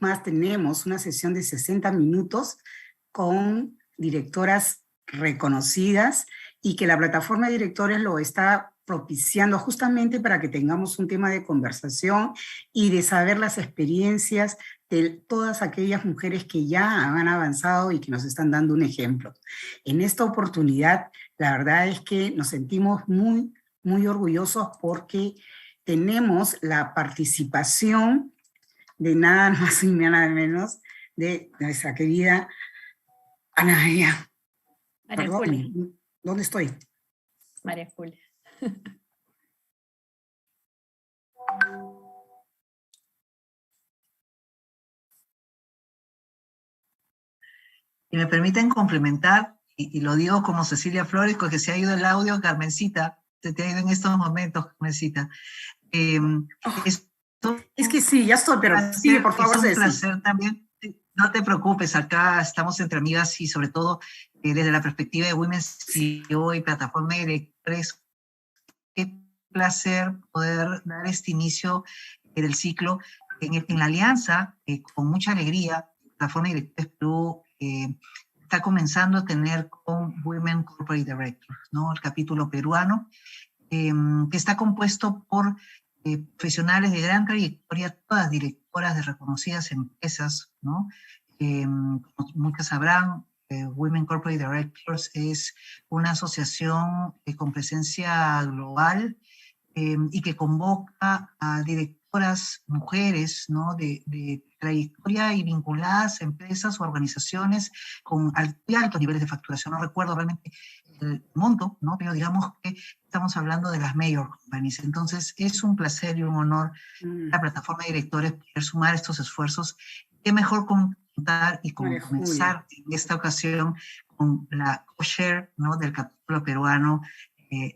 más tenemos una sesión de 60 minutos con directoras reconocidas y que la plataforma de directores lo está propiciando justamente para que tengamos un tema de conversación y de saber las experiencias de todas aquellas mujeres que ya han avanzado y que nos están dando un ejemplo. En esta oportunidad, la verdad es que nos sentimos muy, muy orgullosos porque tenemos la participación de nada más y nada menos de nuestra querida Ana María. María Julia. ¿Dónde estoy? María Julia. Y me permiten complementar, y lo digo como Cecilia Flores, porque se ha ido el audio, Carmencita, se te ha ido en estos momentos, Carmencita. Es que sí, ya estoy, pero sigue, por favor, Ceci. Es un placer también. No te preocupes, acá estamos entre amigas y sobre todo desde la perspectiva de Women CEO y plataforma de directores. Qué placer poder dar este inicio del ciclo en la alianza, con mucha alegría. Plataforma de Directores Perú está comenzando a tener con Women Corporate Directors, ¿no? El capítulo peruano, que está compuesto por profesionales de gran trayectoria, todas directoras de reconocidas empresas, ¿no? Como muchas sabrán, Women Corporate Directors es una asociación con presencia global y que convoca a directoras mujeres, ¿no? de trayectoria y vinculadas a empresas o organizaciones con altos niveles de facturación. No recuerdo realmente el monto, ¿no? Pero digamos que estamos hablando de las major companies. Entonces es un placer y un honor la plataforma de directores poder sumar estos esfuerzos. Qué mejor contar y comenzar en esta ocasión con la co-chair, ¿no? del capítulo peruano,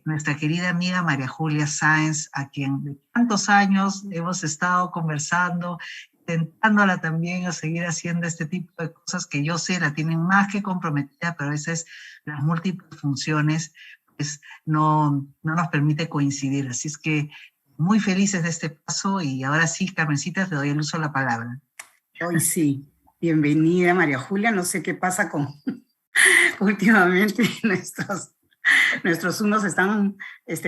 nuestra querida amiga María Julia Sáenz, a quien de tantos años hemos estado conversando, tentándola también a seguir haciendo este tipo de cosas que yo sé la tienen más que comprometida, pero a veces las múltiples funciones pues no nos permite coincidir. Así es que muy felices de este paso y ahora sí, Carmencita, te doy el uso de la palabra. Hoy sí, bienvenida María Julia, no sé qué pasa con últimamente nuestros unos están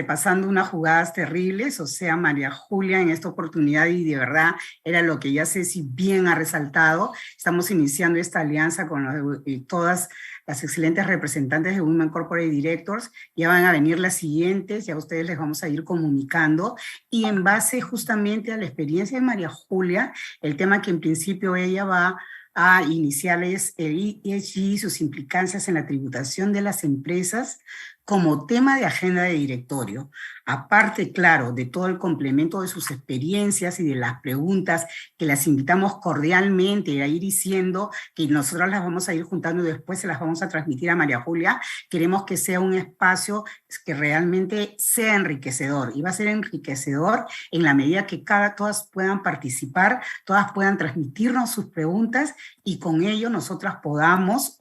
pasando unas jugadas terribles, o sea, María Julia en esta oportunidad, y de verdad era lo que ya Ceci bien ha resaltado, estamos iniciando esta alianza con todas las excelentes representantes de Women Corporate Directors, ya van a venir las siguientes, ya a ustedes les vamos a ir comunicando, y en base justamente a la experiencia de María Julia, el tema que en principio ella va a iniciar es el ESG y sus implicancias en la tributación de las empresas como tema de agenda de directorio. Aparte, claro, de todo el complemento de sus experiencias y de las preguntas que las invitamos cordialmente a ir diciendo, que nosotros las vamos a ir juntando y después se las vamos a transmitir a María Julia. Queremos que sea un espacio que realmente sea enriquecedor, y va a ser enriquecedor en la medida que todas puedan participar, todas puedan transmitirnos sus preguntas y con ello nosotras podamos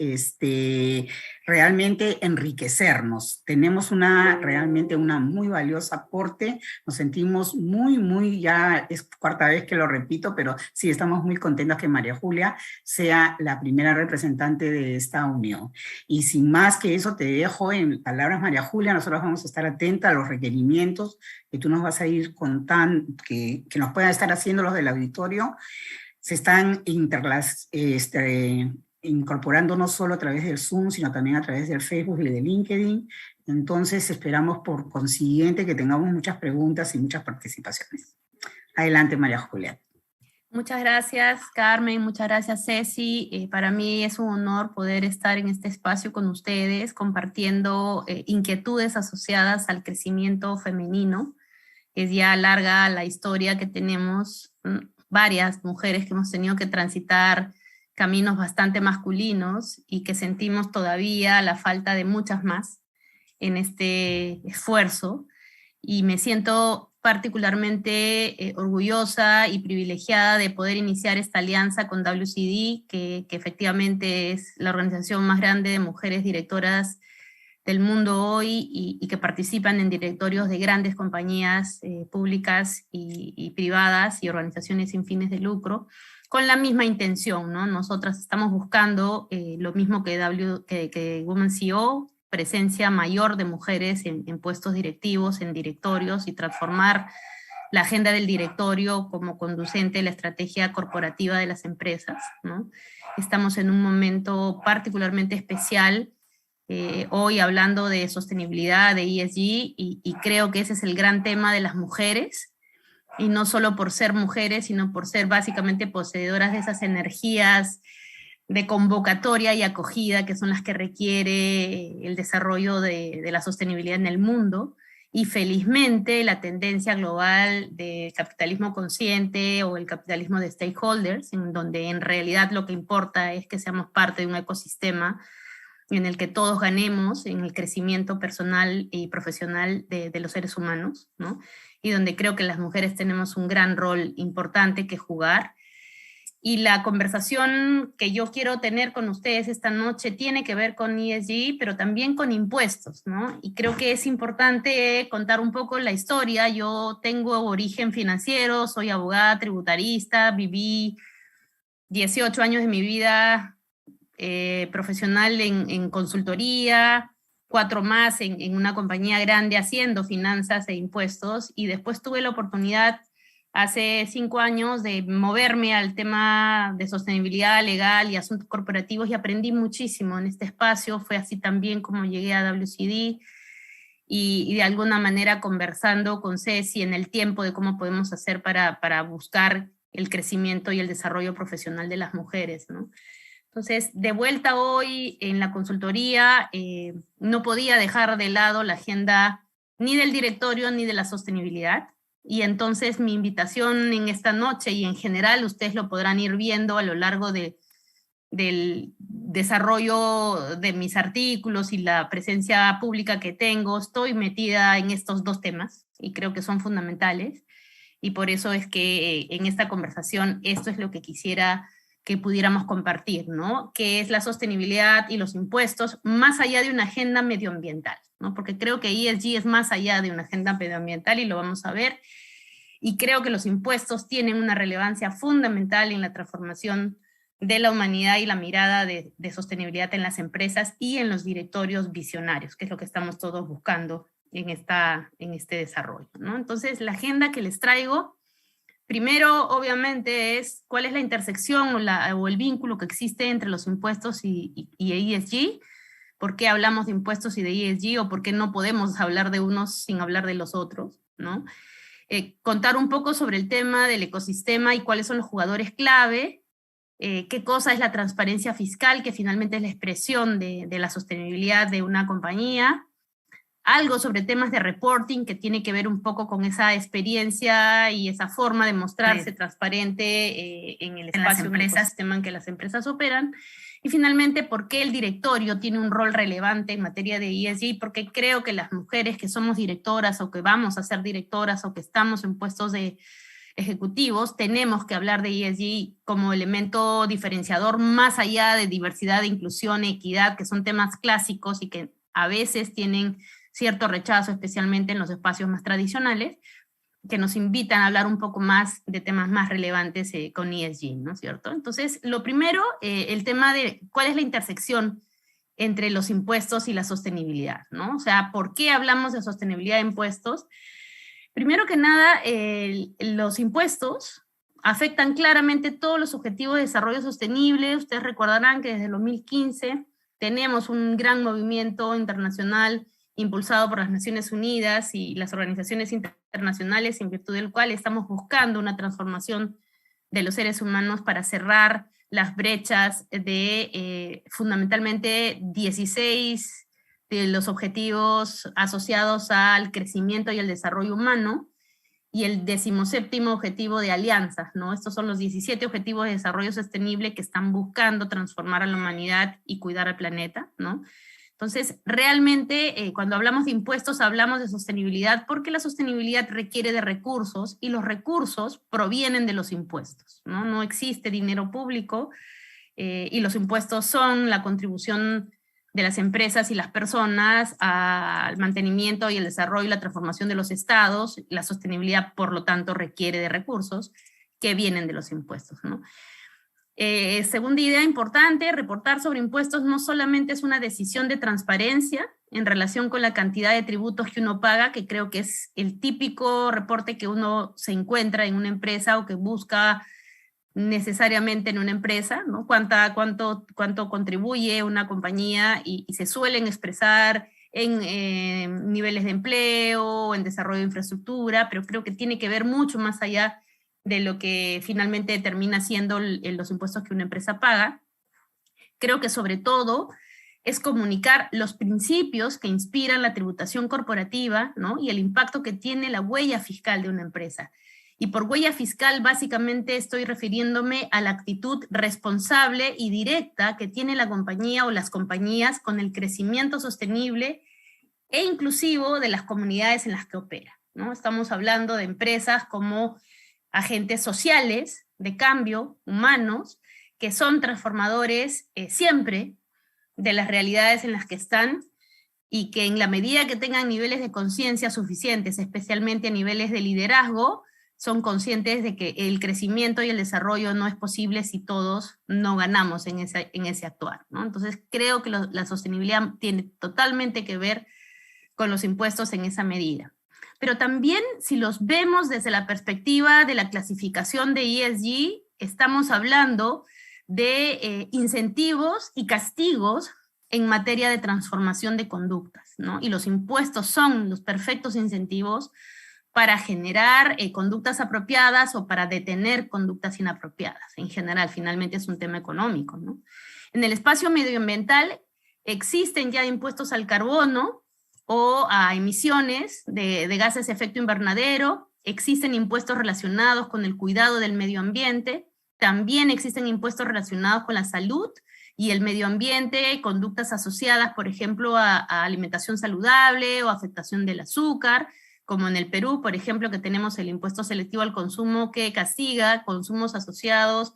realmente enriquecernos. Tenemos realmente una muy valiosa aporte, nos sentimos muy, ya es cuarta vez que lo repito, pero sí estamos muy contentos que María Julia sea la primera representante de esta unión. Y sin más que eso, te dejo en palabras, María Julia, nosotros vamos a estar atentas a los requerimientos que tú nos vas a ir contando, que nos puedan estar haciendo los del auditorio. Se están incorporando no solo a través del Zoom, sino también a través del Facebook y de LinkedIn. Entonces esperamos por consiguiente que tengamos muchas preguntas y muchas participaciones. Adelante, María Julia. Muchas gracias, Carmen, muchas gracias, Ceci. Para mí es un honor poder estar en este espacio con ustedes, compartiendo inquietudes asociadas al crecimiento femenino. Es ya larga la historia que tenemos, varias mujeres que hemos tenido que transitar caminos bastante masculinos y que sentimos todavía la falta de muchas más en este esfuerzo, y me siento particularmente orgullosa y privilegiada de poder iniciar esta alianza con WCD, que efectivamente es la organización más grande de mujeres directoras del mundo hoy y que participan en directorios de grandes compañías públicas y privadas y organizaciones sin fines de lucro, con la misma intención, ¿no? Nosotras estamos buscando lo mismo que Women CEO, presencia mayor de mujeres en puestos directivos, en directorios, y transformar la agenda del directorio como conducente de la estrategia corporativa de las empresas, ¿no? Estamos en un momento particularmente especial, hoy hablando de sostenibilidad, de ESG, y creo que ese es el gran tema de las mujeres, y no solo por ser mujeres, sino por ser básicamente poseedoras de esas energías de convocatoria y acogida que son las que requiere el desarrollo de la sostenibilidad en el mundo. Y felizmente la tendencia global de capitalismo consciente o el capitalismo de stakeholders, en donde en realidad lo que importa es que seamos parte de un ecosistema en el que todos ganemos en el crecimiento personal y profesional de los seres humanos, ¿no? Y donde creo que las mujeres tenemos un gran rol importante que jugar. Y la conversación que yo quiero tener con ustedes esta noche tiene que ver con ESG, pero también con impuestos, ¿no? Y creo que es importante contar un poco la historia. Yo tengo origen financiero, soy abogada tributarista, viví 18 años de mi vida profesional en consultoría, 4 más en una compañía grande haciendo finanzas e impuestos, y después tuve la oportunidad hace 5 años de moverme al tema de sostenibilidad legal y asuntos corporativos, y aprendí muchísimo en este espacio. Fue así también como llegué a WCD, y de alguna manera conversando con Ceci en el tiempo de cómo podemos hacer para buscar el crecimiento y el desarrollo profesional de las mujeres, ¿no? Entonces, de vuelta hoy en la consultoría, no podía dejar de lado la agenda ni del directorio ni de la sostenibilidad. Y entonces mi invitación en esta noche, y en general ustedes lo podrán ir viendo a lo largo del desarrollo de mis artículos y la presencia pública que tengo, estoy metida en estos 2 temas y creo que son fundamentales. Y por eso es que en esta conversación esto es lo que quisiera que pudiéramos compartir, ¿no? Que es la sostenibilidad y los impuestos más allá de una agenda medioambiental, ¿no? Porque creo que ESG es más allá de una agenda medioambiental y lo vamos a ver. Y creo que los impuestos tienen una relevancia fundamental en la transformación de la humanidad y la mirada de sostenibilidad en las empresas y en los directorios visionarios, que es lo que estamos todos buscando en este desarrollo, ¿no? Entonces, la agenda que les traigo, primero, obviamente, es cuál es la intersección o el vínculo que existe entre los impuestos y ESG, por qué hablamos de impuestos y de ESG, o por qué no podemos hablar de unos sin hablar de los otros, ¿no? Contar un poco sobre el tema del ecosistema y cuáles son los jugadores clave, qué cosa es la transparencia fiscal, que finalmente es la expresión de la sostenibilidad de una compañía, algo sobre temas de reporting que tiene que ver un poco con esa experiencia y esa forma de mostrarse transparente en el espacio, en el ecosistema en que las empresas operan. Y finalmente, por qué el directorio tiene un rol relevante en materia de ESG, porque creo que las mujeres que somos directoras o que vamos a ser directoras o que estamos en puestos de ejecutivos, tenemos que hablar de ESG como elemento diferenciador más allá de diversidad, inclusión, equidad, que son temas clásicos y que a veces tienen cierto rechazo, especialmente en los espacios más tradicionales, que nos invitan a hablar un poco más de temas más relevantes con ESG, ¿no es cierto? Entonces, lo primero, el tema de cuál es la intersección entre los impuestos y la sostenibilidad, ¿no? O sea, ¿por qué hablamos de sostenibilidad de impuestos? Primero que nada, los impuestos afectan claramente todos los objetivos de desarrollo sostenible. Ustedes recordarán que desde el 2015 tenemos un gran movimiento internacional impulsado por las Naciones Unidas y las organizaciones internacionales, en virtud del cual estamos buscando una transformación de los seres humanos para cerrar las brechas de fundamentalmente 16 de los objetivos asociados al crecimiento y el desarrollo humano, y el 17º objetivo de alianzas, ¿no? Estos son los 17 objetivos de desarrollo sostenible que están buscando transformar a la humanidad y cuidar al planeta, ¿no? Entonces, realmente, cuando hablamos de impuestos, hablamos de sostenibilidad, porque la sostenibilidad requiere de recursos, y los recursos provienen de los impuestos, ¿no? No existe dinero público, y los impuestos son la contribución de las empresas y las personas al mantenimiento y el desarrollo y la transformación de los estados. La sostenibilidad, por lo tanto, requiere de recursos que vienen de los impuestos, ¿no? Segunda idea importante, reportar sobre impuestos no solamente es una decisión de transparencia en relación con la cantidad de tributos que uno paga, que creo que es el típico reporte que uno se encuentra en una empresa o que busca necesariamente en una empresa, ¿no? Cuánto contribuye una compañía y se suelen expresar en niveles de empleo, en desarrollo de infraestructura, pero creo que tiene que ver mucho más allá de lo que finalmente termina siendo los impuestos que una empresa paga. Creo que sobre todo es comunicar los principios que inspiran la tributación corporativa, ¿no? Y el impacto que tiene la huella fiscal de una empresa. Y por huella fiscal básicamente estoy refiriéndome a la actitud responsable y directa que tiene la compañía o las compañías con el crecimiento sostenible e inclusivo de las comunidades en las que opera, ¿no? Estamos hablando de empresas como agentes sociales de cambio, humanos, que son transformadores siempre de las realidades en las que están y que en la medida que tengan niveles de conciencia suficientes, especialmente a niveles de liderazgo, son conscientes de que el crecimiento y el desarrollo no es posible si todos no ganamos en ese actuar, ¿no? Entonces creo que la sostenibilidad tiene totalmente que ver con los impuestos en esa medida. Pero también si los vemos desde la perspectiva de la clasificación de ESG, estamos hablando de incentivos y castigos en materia de transformación de conductas, ¿no? Y los impuestos son los perfectos incentivos para generar conductas apropiadas o para detener conductas inapropiadas. En general, finalmente es un tema económico, ¿no? En el espacio medioambiental existen ya impuestos al carbono o a emisiones de gases de efecto invernadero, existen impuestos relacionados con el cuidado del medio ambiente, también existen impuestos relacionados con la salud y el medio ambiente, conductas asociadas, por ejemplo, a alimentación saludable o afectación del azúcar, como en el Perú, por ejemplo, que tenemos el impuesto selectivo al consumo que castiga consumos asociados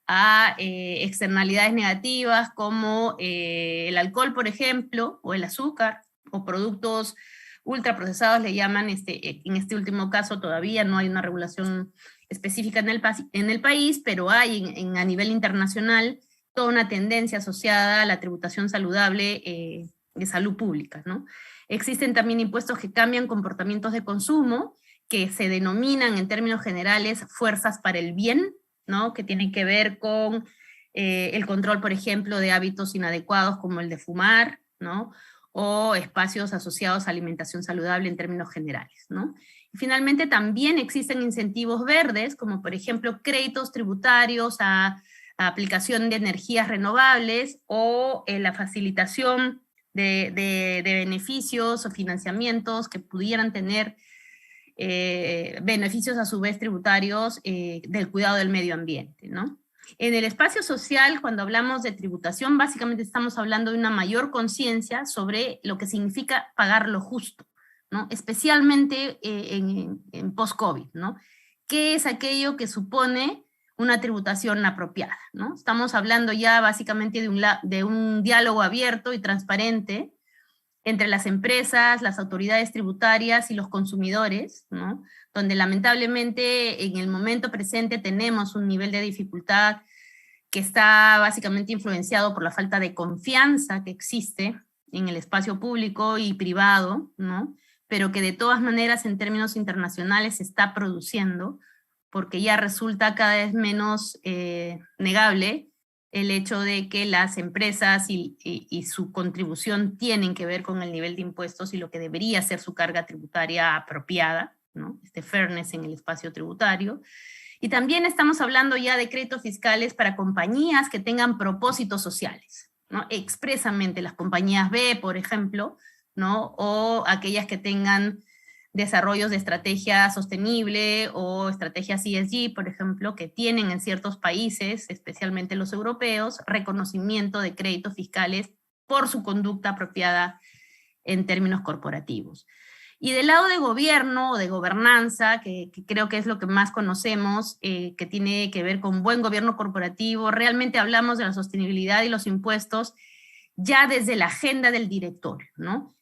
a externalidades negativas como el alcohol, por ejemplo, o el azúcar, o productos ultraprocesados le llaman, en este último caso todavía no hay una regulación específica en el país, pero hay a nivel internacional toda una tendencia asociada a la tributación saludable de salud pública, ¿no? Existen también impuestos que cambian comportamientos de consumo, que se denominan en términos generales fuerzas para el bien, ¿no? Que tienen que ver con el control, por ejemplo, de hábitos inadecuados como el de fumar, ¿no? O espacios asociados a alimentación saludable en términos generales, ¿no? Y finalmente también existen incentivos verdes, como por ejemplo créditos tributarios a aplicación de energías renovables o la facilitación de beneficios o financiamientos que pudieran tener beneficios a su vez tributarios del cuidado del medio ambiente, ¿no? En el espacio social, cuando hablamos de tributación, básicamente estamos hablando de una mayor conciencia sobre lo que significa pagar lo justo, ¿no? Especialmente en post-COVID, ¿no? ¿Qué es aquello que supone una tributación apropiada, ¿no? Estamos hablando ya básicamente de un diálogo abierto y transparente entre las empresas, las autoridades tributarias y los consumidores, ¿no? Donde lamentablemente en el momento presente tenemos un nivel de dificultad que está básicamente influenciado por la falta de confianza que existe en el espacio público y privado, ¿no? Pero que de todas maneras en términos internacionales se está produciendo, porque ya resulta cada vez menos negable el hecho de que las empresas y su contribución tienen que ver con el nivel de impuestos y lo que debería ser su carga tributaria apropiada, ¿no? Fairness en el espacio tributario. Y también estamos hablando ya de créditos fiscales para compañías que tengan propósitos sociales, ¿no? Expresamente las compañías B, por ejemplo, ¿no? O aquellas que tengan desarrollos de estrategia sostenible o estrategias ESG, por ejemplo, que tienen en ciertos países, especialmente los europeos, reconocimiento de créditos fiscales por su conducta apropiada en términos corporativos. Y del lado de gobierno o de gobernanza, que creo que es lo que más conocemos, que tiene que ver con buen gobierno corporativo, realmente hablamos de la sostenibilidad y los impuestos ya desde la agenda del directorio, ¿no?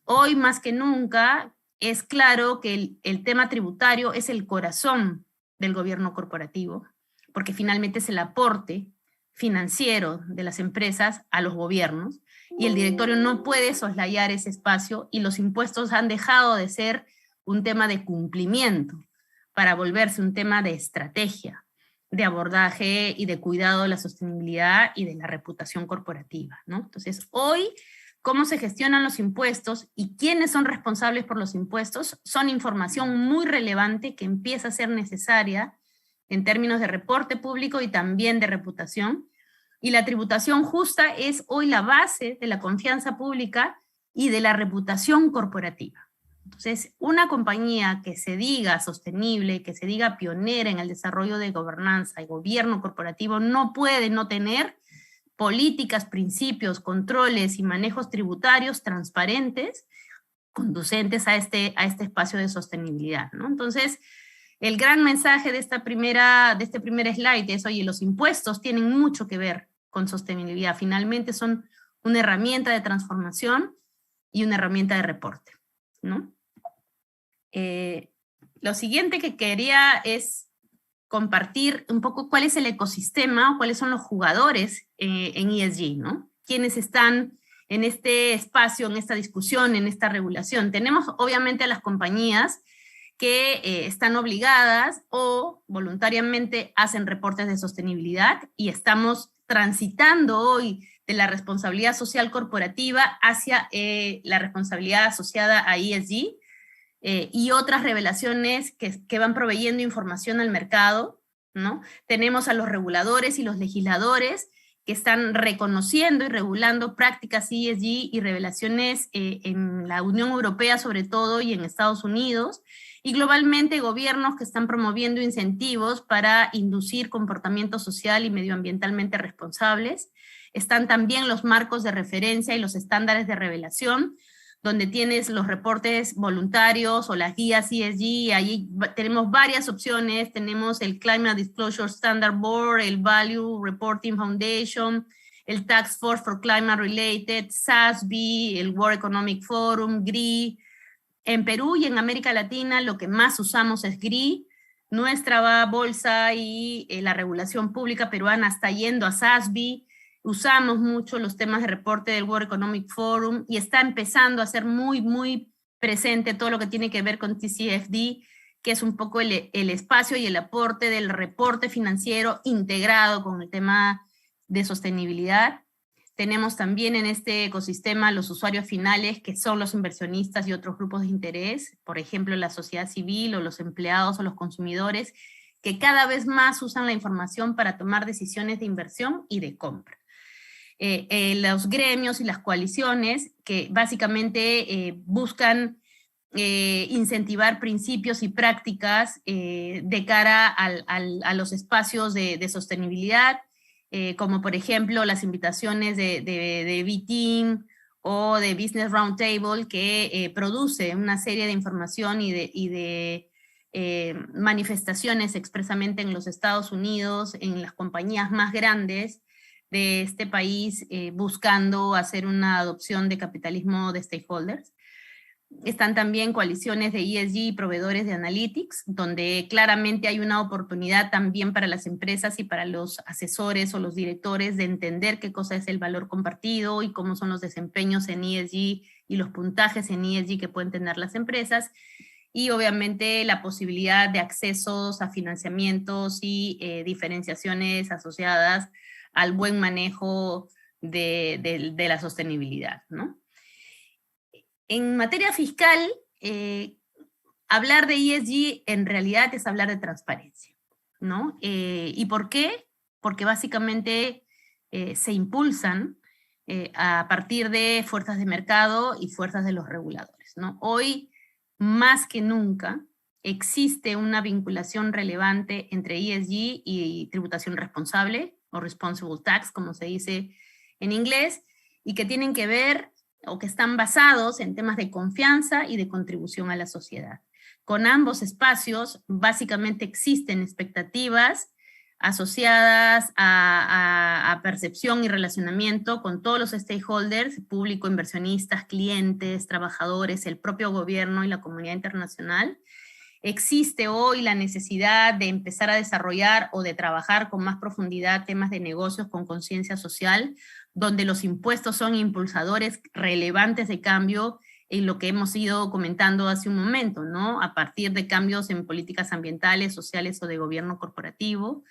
Hoy más que nunca es claro que el tema tributario es el corazón del gobierno corporativo, porque finalmente es el aporte financiero de las empresas a los gobiernos, y el directorio no puede soslayar ese espacio, y los impuestos han dejado de ser un tema de cumplimiento para volverse un tema de estrategia, de abordaje y de cuidado de la sostenibilidad y de la reputación corporativa, ¿no? Entonces, hoy, cómo se gestionan los impuestos y quiénes son responsables por los impuestos son información muy relevante que empieza a ser necesaria en términos de reporte público y también de reputación. Y la tributación justa es hoy la base de la confianza pública y de la reputación corporativa. Entonces, una compañía que se diga sostenible, que se diga pionera en el desarrollo de gobernanza y gobierno corporativo, no puede no tener políticas, principios, controles y manejos tributarios transparentes, conducentes a este espacio de sostenibilidad, ¿no? Entonces, el gran mensaje de este primer slide es, oye, los impuestos tienen mucho que ver con sostenibilidad. Finalmente son una herramienta de transformación y una herramienta de reporte, ¿no? Lo siguiente que quería es compartir un poco cuál es el ecosistema o cuáles son los jugadores en ESG, ¿no? Quiénes están en este espacio, en esta discusión, en esta regulación. Tenemos obviamente a las compañías que están obligadas o voluntariamente hacen reportes de sostenibilidad, y estamos transitando hoy de la responsabilidad social corporativa hacia la responsabilidad asociada a ESG, y otras revelaciones que van proveyendo información al mercado, ¿no? Tenemos a los reguladores y los legisladores que están reconociendo y regulando prácticas ESG y revelaciones en la Unión Europea sobre todo y en Estados Unidos, y globalmente gobiernos que están promoviendo incentivos para inducir comportamientos social y medioambientalmente responsables. Están también los marcos de referencia y los estándares de revelación, donde tienes los reportes voluntarios o las guías ESG. Ahí tenemos varias opciones. Tenemos el Climate Disclosure Standard Board, el Value Reporting Foundation, el Task Force for Climate Related, SASB, el World Economic Forum, GRI. En Perú y en América Latina lo que más usamos es GRI. Nuestra bolsa y la regulación pública peruana está yendo a SASB. Usamos mucho los temas de reporte del World Economic Forum y está empezando a ser muy, muy presente todo lo que tiene que ver con TCFD, que es un poco el espacio y el aporte del reporte financiero integrado con el tema de sostenibilidad. Tenemos también en este ecosistema los usuarios finales, que son los inversionistas y otros grupos de interés, por ejemplo, la sociedad civil o los empleados o los consumidores, que cada vez más usan la información para tomar decisiones de inversión y de compra. Los gremios y las coaliciones que básicamente buscan incentivar principios y prácticas de cara a los espacios de sostenibilidad, como por ejemplo las invitaciones de B-Team o de Business Roundtable, que produce una serie de información y de manifestaciones expresamente en los Estados Unidos, en las compañías más grandes de este país, buscando hacer una adopción de capitalismo de stakeholders. Están también coaliciones de ESG y proveedores de analytics, donde claramente hay una oportunidad también para las empresas y para los asesores o los directores de entender qué cosa es el valor compartido y cómo son los desempeños en ESG y los puntajes en ESG que pueden tener las empresas. Y obviamente la posibilidad de accesos a financiamientos y diferenciaciones asociadas al buen manejo de la sostenibilidad, ¿no? En materia fiscal, hablar de ESG en realidad es hablar de transparencia, ¿no? ¿Y por qué? Porque básicamente se impulsan a partir de fuerzas de mercado y fuerzas de los reguladores, ¿no? Hoy, más que nunca, existe una vinculación relevante entre ESG y tributación responsable, o responsible tax, como se dice en inglés, y que tienen que ver o que están basados en temas de confianza y de contribución a la sociedad. Con ambos espacios, básicamente existen expectativas asociadas a percepción y relacionamiento con todos los stakeholders, público, inversionistas, clientes, trabajadores, el propio gobierno y la comunidad internacional. existe hoy la necesidad de empezar a desarrollar o de trabajar con más profundidad temas de negocios con conciencia social, donde los impuestos son impulsadores relevantes de cambio en lo que hemos ido comentando hace un momento, ¿no? A partir de cambios en políticas ambientales, sociales o de gobierno corporativo,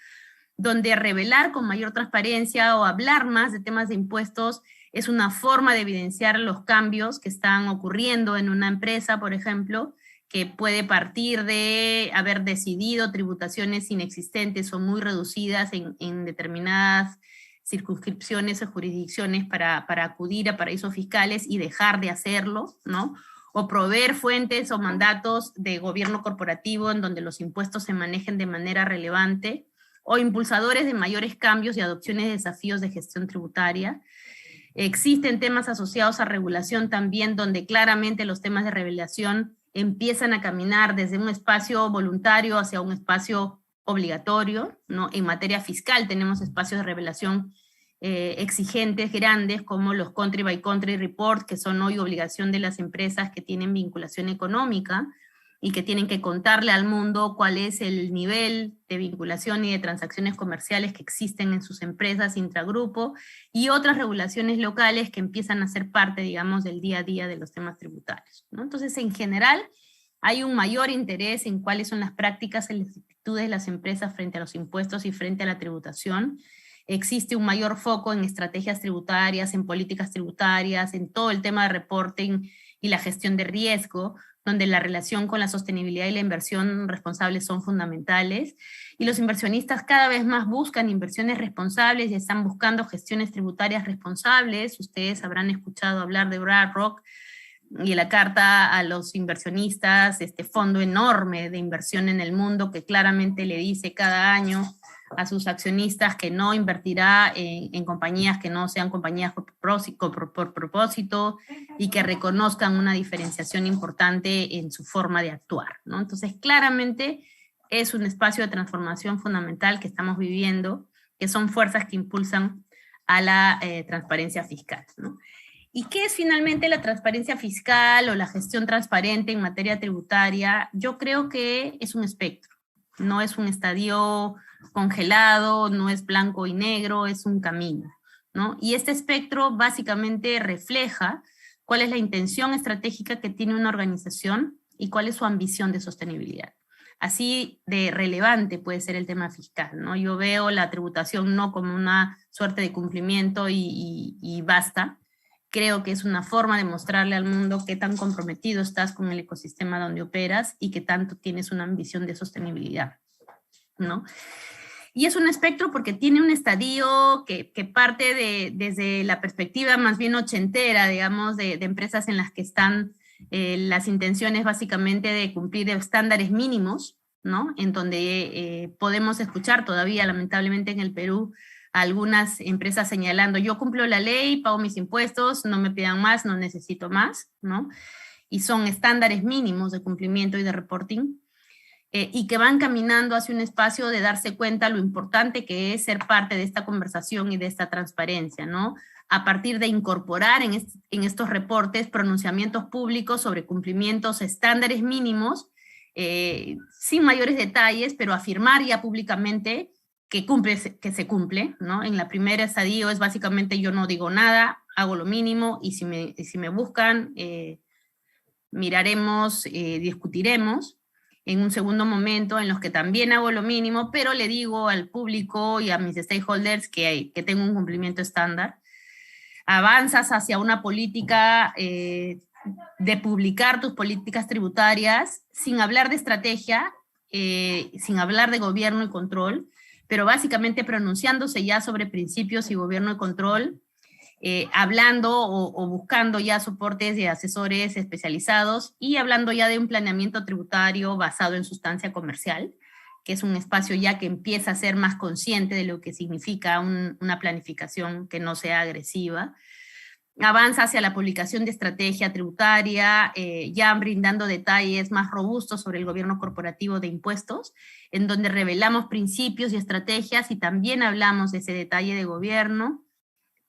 donde revelar con mayor transparencia o hablar más de temas de impuestos es una forma de evidenciar los cambios que están ocurriendo en una empresa, por ejemplo, que puede partir de haber decidido tributaciones inexistentes o muy reducidas en determinadas circunscripciones o jurisdicciones para acudir a paraísos fiscales y dejar de hacerlo, ¿no? O proveer fuentes o mandatos de gobierno corporativo en donde los impuestos se manejen de manera relevante, o impulsadores de mayores cambios y adopciones de desafíos de gestión tributaria. Existen temas asociados a regulación también, donde claramente los temas de regulación empiezan a caminar desde un espacio voluntario hacia un espacio obligatorio, ¿no? En materia fiscal tenemos espacios de revelación exigentes, grandes, como los Country by Country Report, que son hoy obligación de las empresas que tienen vinculación económica y que tienen que contarle al mundo cuál es el nivel de vinculación y de transacciones comerciales que existen en sus empresas intragrupo, y otras regulaciones locales que empiezan a ser parte, digamos, del día a día de los temas tributarios, ¿no? Entonces, en general, hay un mayor interés en cuáles son las prácticas y las actitudes de las empresas frente a los impuestos y frente a la tributación. Existe un mayor foco en estrategias tributarias, en políticas tributarias, en todo el tema de reporting y la gestión de riesgo, donde la relación con la sostenibilidad y la inversión responsable son fundamentales, y los inversionistas cada vez más buscan inversiones responsables y están buscando gestiones tributarias responsables. Ustedes habrán escuchado hablar de BlackRock y la carta a los inversionistas, este fondo enorme de inversión en el mundo que claramente le dice cada año a sus accionistas que no invertirá en compañías que no sean compañías por propósito y que reconozcan una diferenciación importante en su forma de actuar, ¿no? Entonces, claramente es un espacio de transformación fundamental que estamos viviendo, que son fuerzas que impulsan a la transparencia fiscal, ¿no? ¿Y qué es finalmente la transparencia fiscal o la gestión transparente en materia tributaria? Yo creo que es un espectro, no es un estadio congelado, no es blanco y negro, es un camino, ¿no? Y este espectro básicamente refleja cuál es la intención estratégica que tiene una organización y cuál es su ambición de sostenibilidad. Así de relevante puede ser el tema fiscal, ¿no? Yo veo la tributación no como una suerte de cumplimiento y basta. Creo que es una forma de mostrarle al mundo qué tan comprometido estás con el ecosistema donde operas y qué tanto tienes una ambición de sostenibilidad, ¿no? Y es un espectro porque tiene un estadio que parte desde la perspectiva más bien ochentera, digamos, de empresas en las que están las intenciones básicamente de cumplir estándares mínimos, ¿no? En donde podemos escuchar todavía, lamentablemente en el Perú, a algunas empresas señalando, yo cumplo la ley, pago mis impuestos, no me pidan más, no necesito más, ¿no? Y son estándares mínimos de cumplimiento y de reporting. Y que van caminando hacia un espacio de darse cuenta lo importante que es ser parte de esta conversación y de esta transparencia, ¿no? A partir de incorporar en estos reportes pronunciamientos públicos sobre cumplimientos estándares mínimos, sin mayores detalles, pero afirmar ya públicamente que se cumple, ¿no? En la primera estadio es básicamente yo no digo nada, hago lo mínimo, y si me buscan, miraremos, discutiremos. En un segundo momento en los que también hago lo mínimo, pero le digo al público y a mis stakeholders que tengo un cumplimiento estándar. Avanzas hacia una política de publicar tus políticas tributarias sin hablar de estrategia, sin hablar de gobierno y control, pero básicamente pronunciándose ya sobre principios y gobierno y control, hablando o buscando ya soportes de asesores especializados y hablando ya de un planeamiento tributario basado en sustancia comercial, que es un espacio ya que empieza a ser más consciente de lo que significa una planificación que no sea agresiva. Avanza hacia la publicación de estrategia tributaria, ya brindando detalles más robustos sobre el gobierno corporativo de impuestos, en donde revelamos principios y estrategias y también hablamos de ese detalle de gobierno.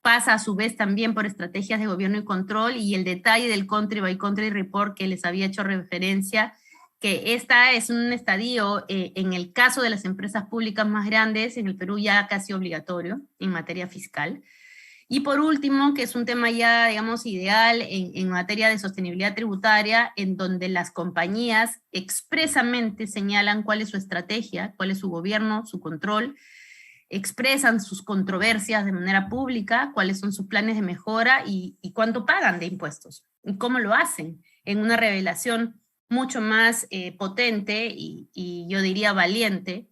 Pasa a su vez también por estrategias de gobierno y control y el detalle del Country by Country Report que les había hecho referencia, que esta es un estadio, en el caso de las empresas públicas más grandes, en el Perú ya casi obligatorio en materia fiscal. Y por último, que es un tema ya, digamos, ideal en materia de sostenibilidad tributaria, en donde las compañías expresamente señalan cuál es su estrategia, cuál es su gobierno, su control, expresan sus controversias de manera pública, cuáles son sus planes de mejora y cuánto pagan de impuestos, y cómo lo hacen, en una revelación mucho más potente y yo diría valiente,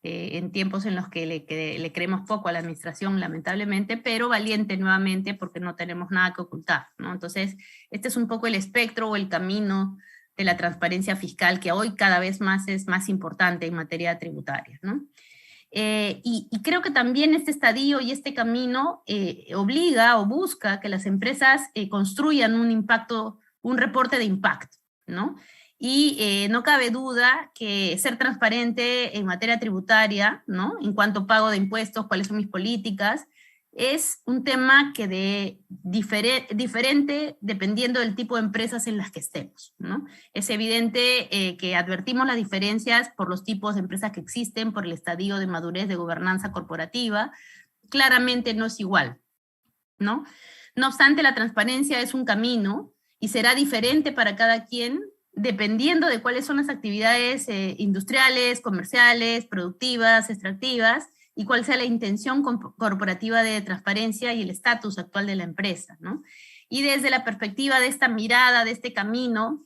en tiempos en los que le creemos poco a la administración, lamentablemente, pero valiente nuevamente porque no tenemos nada que ocultar, ¿no? Entonces, este es un poco el espectro o el camino de la transparencia fiscal que hoy cada vez más es más importante en materia tributaria, ¿no? Y creo que también este estadio y este camino obliga o busca que las empresas construyan un impacto, un reporte de impacto, ¿no? Y no cabe duda que ser transparente en materia tributaria, ¿no? En cuanto pago de impuestos, cuáles son mis políticas, es un tema que diferente dependiendo del tipo de empresas en las que estemos, ¿no? Es evidente que advertimos las diferencias por los tipos de empresas que existen, por el estadio de madurez de gobernanza corporativa. Claramente no es igual, ¿no? No obstante, la transparencia es un camino y será diferente para cada quien dependiendo de cuáles son las actividades industriales, comerciales, productivas, extractivas, y cuál sea la intención corporativa de transparencia y el estatus actual de la empresa, ¿no? Y desde la perspectiva de esta mirada, de este camino,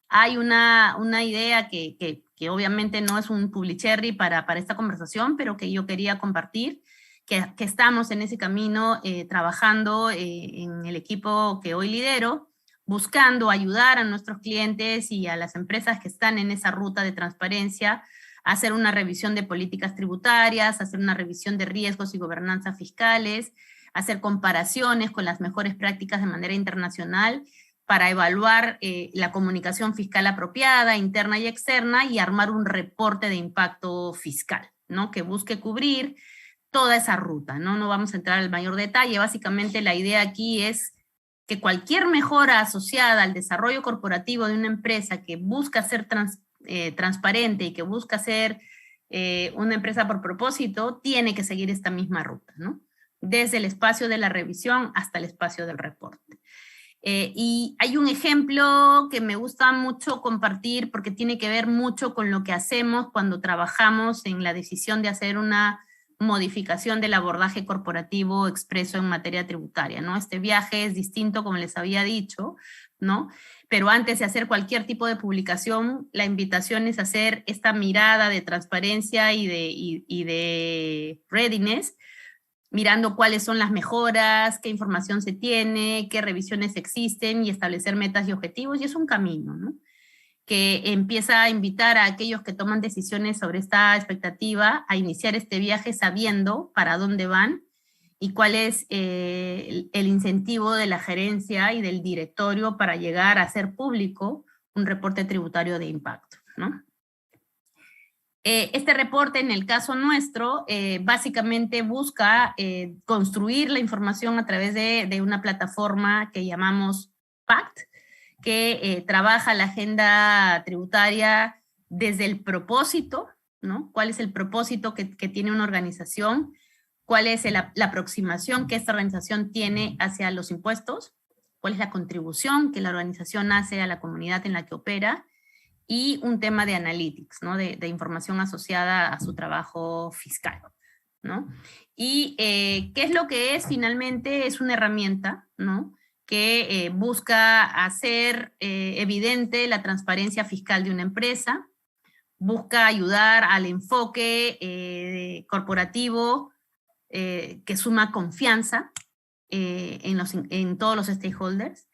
hay una idea que obviamente no es un publicherry para esta conversación, pero que yo quería compartir, que estamos en ese camino trabajando en el equipo que hoy lidero, buscando ayudar a nuestros clientes y a las empresas que están en esa ruta de transparencia, hacer una revisión de políticas tributarias, hacer una revisión de riesgos y gobernanza fiscales, hacer comparaciones con las mejores prácticas de manera internacional para evaluar la comunicación fiscal apropiada, interna y externa, y armar un reporte de impacto fiscal, ¿no? Que busque cubrir toda esa ruta, ¿no? No vamos a entrar al mayor detalle. Básicamente la idea aquí es que cualquier mejora asociada al desarrollo corporativo de una empresa que busca ser transparente y que busca ser una empresa por propósito, tiene que seguir esta misma ruta, ¿no? Desde el espacio de la revisión hasta el espacio del reporte. Y hay un ejemplo que me gusta mucho compartir porque tiene que ver mucho con lo que hacemos cuando trabajamos en la decisión de hacer una modificación del abordaje corporativo expreso en materia tributaria, ¿no? Este viaje es distinto, como les había dicho, ¿no? Pero antes de hacer cualquier tipo de publicación, la invitación es hacer esta mirada de transparencia y de readiness, mirando cuáles son las mejoras, qué información se tiene, qué revisiones existen y establecer metas y objetivos, y es un camino, ¿no? Que empieza a invitar a aquellos que toman decisiones sobre esta expectativa a iniciar este viaje sabiendo para dónde van y cuál es el incentivo de la gerencia y del directorio para llegar a hacer público un reporte tributario de impacto, ¿no? Este reporte, en el caso nuestro, básicamente busca construir la información a través de una plataforma que llamamos PACT, que trabaja la agenda tributaria desde el propósito, ¿no? ¿Cuál es el propósito que tiene una organización? ¿Cuál es la aproximación que esta organización tiene hacia los impuestos? ¿Cuál es la contribución que la organización hace a la comunidad en la que opera? Y un tema de analytics, ¿no? De información asociada a su trabajo fiscal, ¿no? Y ¿qué es lo que es? Finalmente es una herramienta, ¿no? Que busca hacer evidente la transparencia fiscal de una empresa, busca ayudar al enfoque corporativo que suma confianza en todos los stakeholders.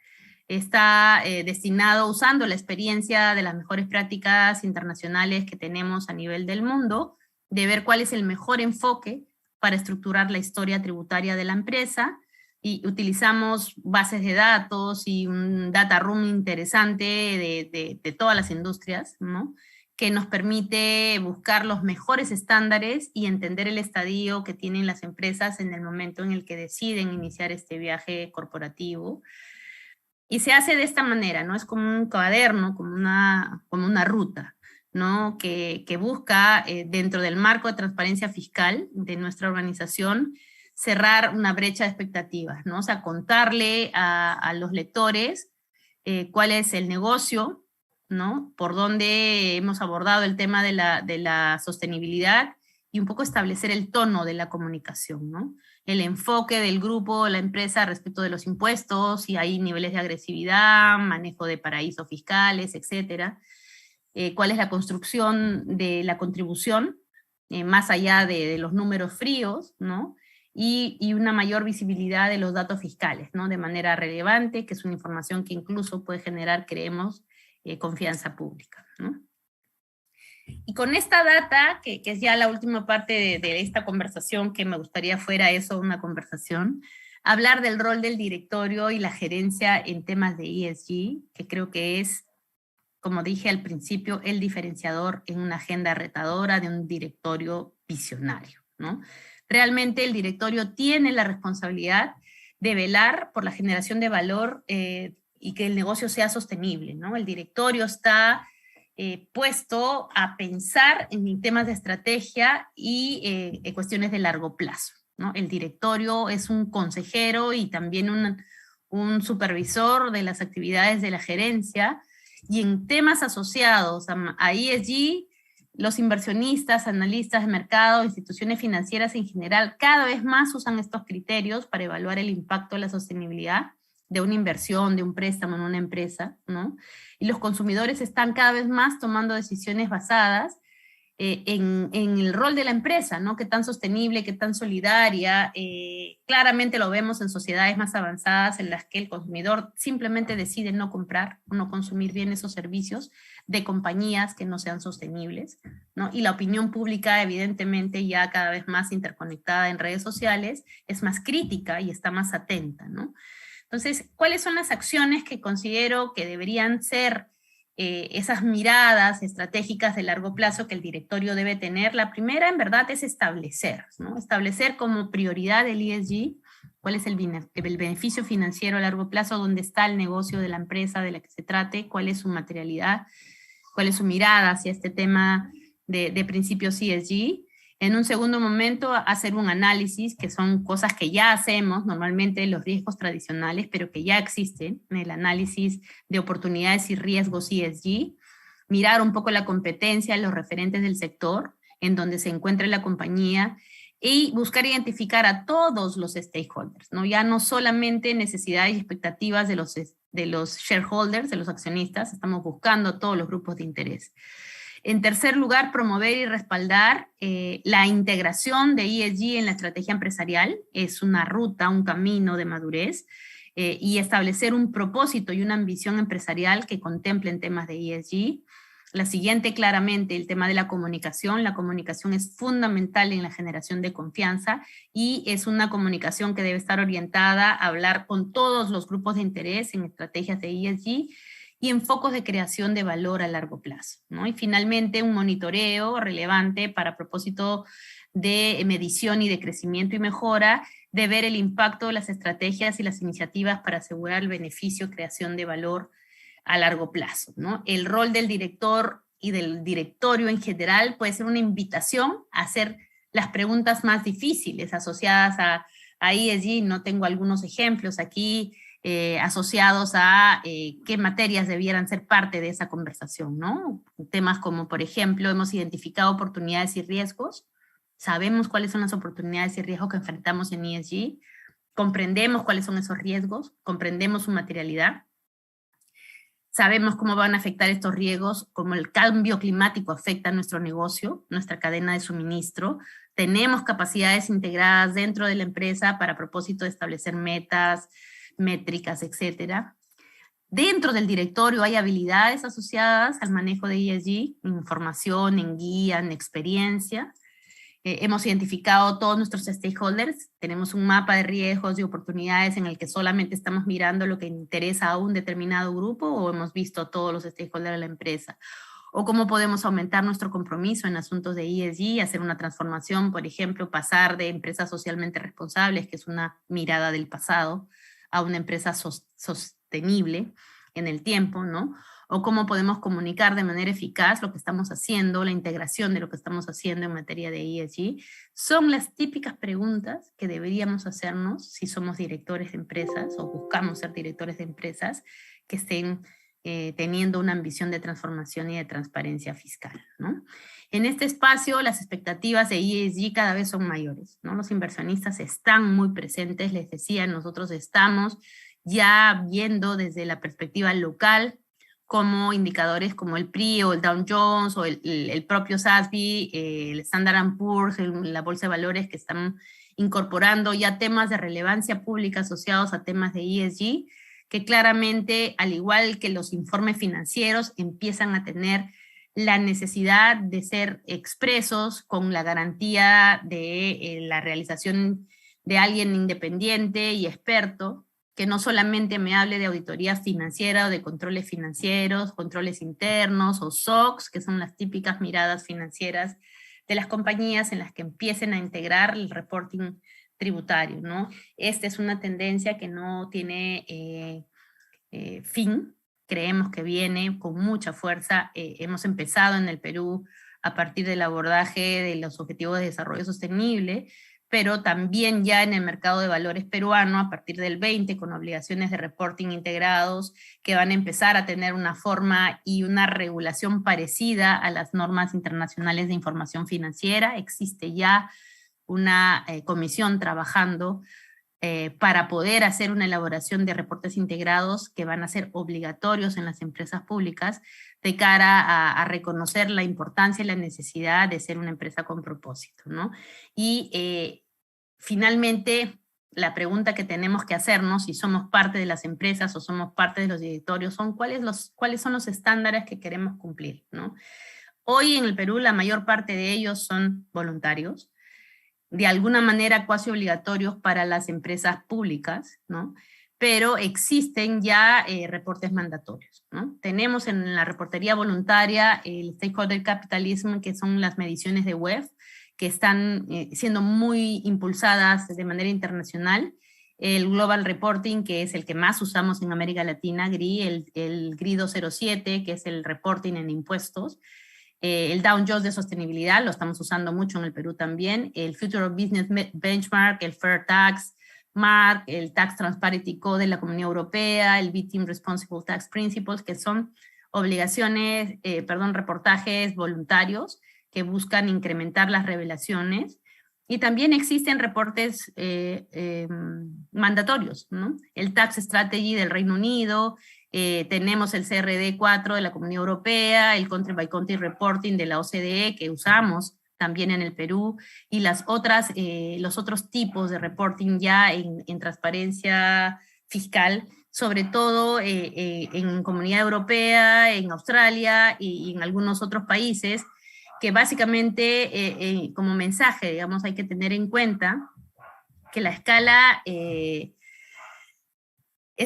Está destinado, usando la experiencia de las mejores prácticas internacionales que tenemos a nivel del mundo, de ver cuál es el mejor enfoque para estructurar la historia tributaria de la empresa, y utilizamos bases de datos y un data room interesante de todas las industrias, ¿no? Que nos permite buscar los mejores estándares y entender el estadio que tienen las empresas en el momento en el que deciden iniciar este viaje corporativo. Y se hace de esta manera, ¿no? Es como un cuaderno, como una ruta, ¿no? Que busca, dentro del marco de transparencia fiscal de nuestra organización, cerrar una brecha de expectativas, ¿no? O sea, contarle a los lectores cuál es el negocio, ¿no? Por dónde hemos abordado el tema de la sostenibilidad y un poco establecer el tono de la comunicación, ¿no? El enfoque del grupo, la empresa respecto de los impuestos, si hay niveles de agresividad, manejo de paraísos fiscales, etcétera. Cuál es la construcción de la contribución, más allá de los números fríos, ¿no? Y una mayor visibilidad de los datos fiscales, ¿no? De manera relevante, que es una información que incluso puede generar, creemos, confianza pública, ¿no? Y con esta data, que es ya la última parte de esta conversación, que me gustaría fuera eso, una conversación, hablar del rol del directorio y la gerencia en temas de ESG, que creo que es, como dije al principio, el diferenciador en una agenda retadora de un directorio visionario, ¿no? Realmente el directorio tiene la responsabilidad de velar por la generación de valor y que el negocio sea sostenible, ¿no? El directorio está puesto a pensar en temas de estrategia y cuestiones de largo plazo, ¿no? El directorio es un consejero y también un supervisor de las actividades de la gerencia, y en temas asociados a ESG, los inversionistas, analistas de mercado, instituciones financieras en general, cada vez más usan estos criterios para evaluar el impacto de la sostenibilidad de una inversión, de un préstamo en una empresa, ¿no? Y los consumidores están cada vez más tomando decisiones basadas en el rol de la empresa, ¿no? Qué tan sostenible, qué tan solidaria. Claramente lo vemos en sociedades más avanzadas en las que el consumidor simplemente decide no comprar o no consumir bienes o servicios de compañías que no sean sostenibles, ¿no? Y la opinión pública, evidentemente, ya cada vez más interconectada en redes sociales, es más crítica y está más atenta, ¿no? Entonces, ¿cuáles son las acciones que considero que deberían ser esas miradas estratégicas de largo plazo que el directorio debe tener? La primera, en verdad, es establecer, ¿no? Establecer como prioridad el ESG, cuál es el beneficio financiero a largo plazo, dónde está el negocio de la empresa de la que se trate, cuál es su materialidad, cuál es su mirada hacia este tema de principios ESG. En un segundo momento, hacer un análisis, que son cosas que ya hacemos normalmente, los riesgos tradicionales, pero que ya existen, el análisis de oportunidades y riesgos ESG, mirar un poco la competencia, los referentes del sector, en donde se encuentra la compañía, y buscar identificar a todos los stakeholders, ¿no? Ya no solamente necesidades y expectativas de los shareholders, de los accionistas, estamos buscando a todos los grupos de interés. En tercer lugar, promover y respaldar la integración de ESG en la estrategia empresarial. Es una ruta, un camino de madurez, y establecer un propósito y una ambición empresarial que contemplen temas de ESG. La siguiente, claramente, el tema de la comunicación. La comunicación es fundamental en la generación de confianza y es una comunicación que debe estar orientada a hablar con todos los grupos de interés en estrategias de ESG y en focos de creación de valor a largo plazo, ¿no? Y finalmente, un monitoreo relevante para propósito de medición y de crecimiento y mejora, de ver el impacto de las estrategias y las iniciativas para asegurar el beneficio, creación de valor a largo plazo, ¿no? El rol del director y del directorio en general puede ser una invitación a hacer las preguntas más difíciles asociadas a ESG. No tengo algunos ejemplos aquí, asociados a qué materias debieran ser parte de esa conversación, ¿no? Temas como, por ejemplo, hemos identificado oportunidades y riesgos, sabemos cuáles son las oportunidades y riesgos que enfrentamos en ESG, comprendemos cuáles son esos riesgos, comprendemos su materialidad, sabemos cómo van a afectar estos riesgos, cómo el cambio climático afecta a nuestro negocio, nuestra cadena de suministro, tenemos capacidades integradas dentro de la empresa para propósito de establecer metas, métricas, etcétera. Dentro del directorio hay habilidades asociadas al manejo de ESG, en formación, en guía, en experiencia. Hemos identificado todos nuestros stakeholders, tenemos un mapa de riesgos y oportunidades en el que solamente estamos mirando lo que interesa a un determinado grupo, o hemos visto a todos los stakeholders de la empresa. O cómo podemos aumentar nuestro compromiso en asuntos de ESG, hacer una transformación, por ejemplo, pasar de empresas socialmente responsables, que es una mirada del pasado, a una empresa sostenible en el tiempo, ¿no? O cómo podemos comunicar de manera eficaz lo que estamos haciendo, la integración de lo que estamos haciendo en materia de ESG, son las típicas preguntas que deberíamos hacernos si somos directores de empresas o buscamos ser directores de empresas que estén teniendo una ambición de transformación y de transparencia fiscal, ¿no? En este espacio, las expectativas de ESG cada vez son mayores, ¿no? Los inversionistas están muy presentes, les decía, nosotros estamos ya viendo desde la perspectiva local como indicadores como el PRI o el Dow Jones o el propio SASB, el Standard & Poor's, la Bolsa de Valores, que están incorporando ya temas de relevancia pública asociados a temas de ESG, que claramente, al igual que los informes financieros, empiezan a tener la necesidad de ser expresos con la garantía de la realización de alguien independiente y experto, que no solamente me hable de auditoría financiera o de controles financieros, controles internos o SOX, que son las típicas miradas financieras de las compañías en las que empiecen a integrar el reporting tributario, ¿no? Esta es una tendencia que no tiene fin, creemos que viene con mucha fuerza. Hemos empezado en el Perú a partir del abordaje de los Objetivos de Desarrollo Sostenible, pero también ya en el mercado de valores peruano a partir del 20 con obligaciones de reporting integrados que van a empezar a tener una forma y una regulación parecida a las normas internacionales de información financiera. Existe ya una comisión trabajando para poder hacer una elaboración de reportes integrados que van a ser obligatorios en las empresas públicas de cara a reconocer la importancia y la necesidad de ser una empresa con propósito, ¿no? Y finalmente, la pregunta que tenemos que hacernos, si somos parte de las empresas o somos parte de los directorios, son cuáles son los estándares que queremos cumplir, ¿no? Hoy en el Perú la mayor parte de ellos son voluntarios, de alguna manera cuasi obligatorios para las empresas públicas, ¿no? Pero existen ya reportes mandatorios, ¿no? Tenemos en la reportería voluntaria el Stakeholder Capitalism, que son las mediciones de WEF, que están siendo muy impulsadas de manera internacional. El Global Reporting, que es el que más usamos en América Latina, GRI, el GRI 207, que es el reporting en impuestos, el Dow Jones de sostenibilidad, lo estamos usando mucho en el Perú también, el Future of Business Benchmark, el Fair Tax Mark, el Tax Transparency Code de la Comunidad Europea, el BTIM Responsible Tax Principles, que son reportajes voluntarios que buscan incrementar las revelaciones. Y también existen reportes mandatorios, ¿no? El Tax Strategy del Reino Unido, tenemos el CRD4 de la Comunidad Europea, el Country by Country Reporting de la OCDE que usamos también en el Perú, y los otros tipos de reporting ya en transparencia fiscal, sobre todo en Comunidad Europea, en Australia y en algunos otros países, que básicamente como mensaje, digamos, hay que tener en cuenta que la escala es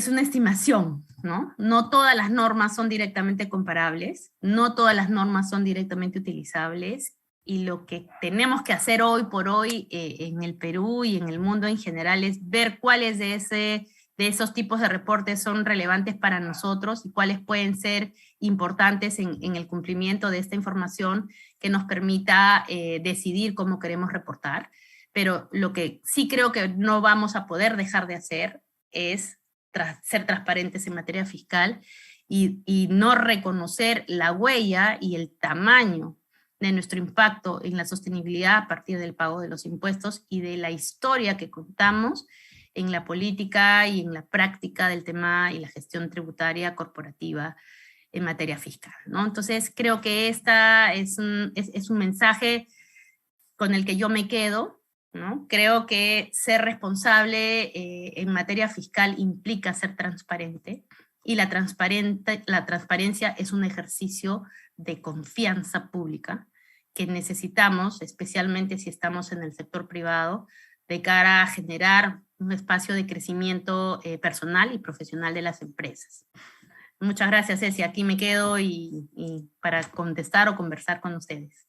una estimación, ¿no? No todas las normas son directamente comparables, no todas las normas son directamente utilizables, y lo que tenemos que hacer hoy por hoy en el Perú y en el mundo en general es ver cuáles de esos tipos de reportes son relevantes para nosotros y cuáles pueden ser importantes en el cumplimiento de esta información que nos permita decidir cómo queremos reportar. Pero lo que sí creo que no vamos a poder dejar de hacer es ser transparentes en materia fiscal y no reconocer la huella y el tamaño de nuestro impacto en la sostenibilidad a partir del pago de los impuestos y de la historia que contamos en la política y en la práctica del tema y la gestión tributaria corporativa en materia fiscal, ¿no? Entonces creo que esta es un mensaje con el que yo me quedo, ¿no? Creo que ser responsable en materia fiscal implica ser transparente, y la transparencia es un ejercicio de confianza pública que necesitamos, especialmente si estamos en el sector privado, de cara a generar un espacio de crecimiento personal y profesional de las empresas. Muchas gracias, Ceci. Aquí me quedo y para contestar o conversar con ustedes.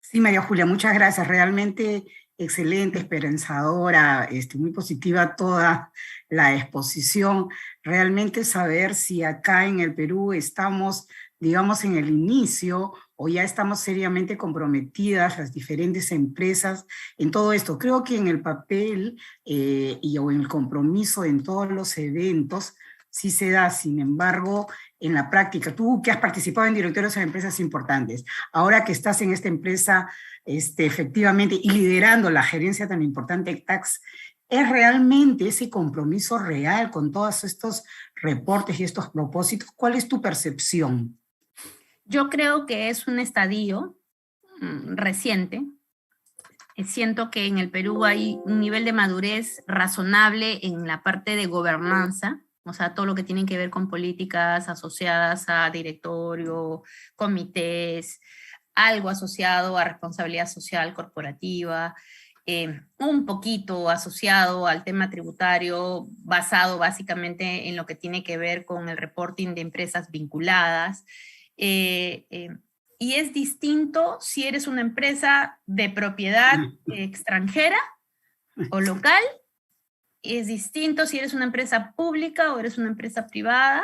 Sí, María Julia, muchas gracias. Realmente excelente, esperanzadora, muy positiva toda la exposición. Realmente saber si acá en el Perú estamos, digamos, en el inicio o ya estamos seriamente comprometidas las diferentes empresas en todo esto. Creo que en el papel o en el compromiso en todos los eventos sí se da, sin embargo, en la práctica, tú que has participado en directorios de empresas importantes, ahora que estás en esta empresa efectivamente y liderando la gerencia tan importante de Tax, ¿es realmente ese compromiso real con todos estos reportes y estos propósitos? ¿Cuál es tu percepción? Yo creo que es un estadio reciente. Siento que en el Perú hay un nivel de madurez razonable en la parte de gobernanza, o sea, todo lo que tiene que ver con políticas asociadas a directorio, comités, algo asociado a responsabilidad social corporativa, un poquito asociado al tema tributario, basado básicamente en lo que tiene que ver con el reporting de empresas vinculadas. Y es distinto si eres una empresa de propiedad extranjera o local, es distinto si eres una empresa pública o eres una empresa privada,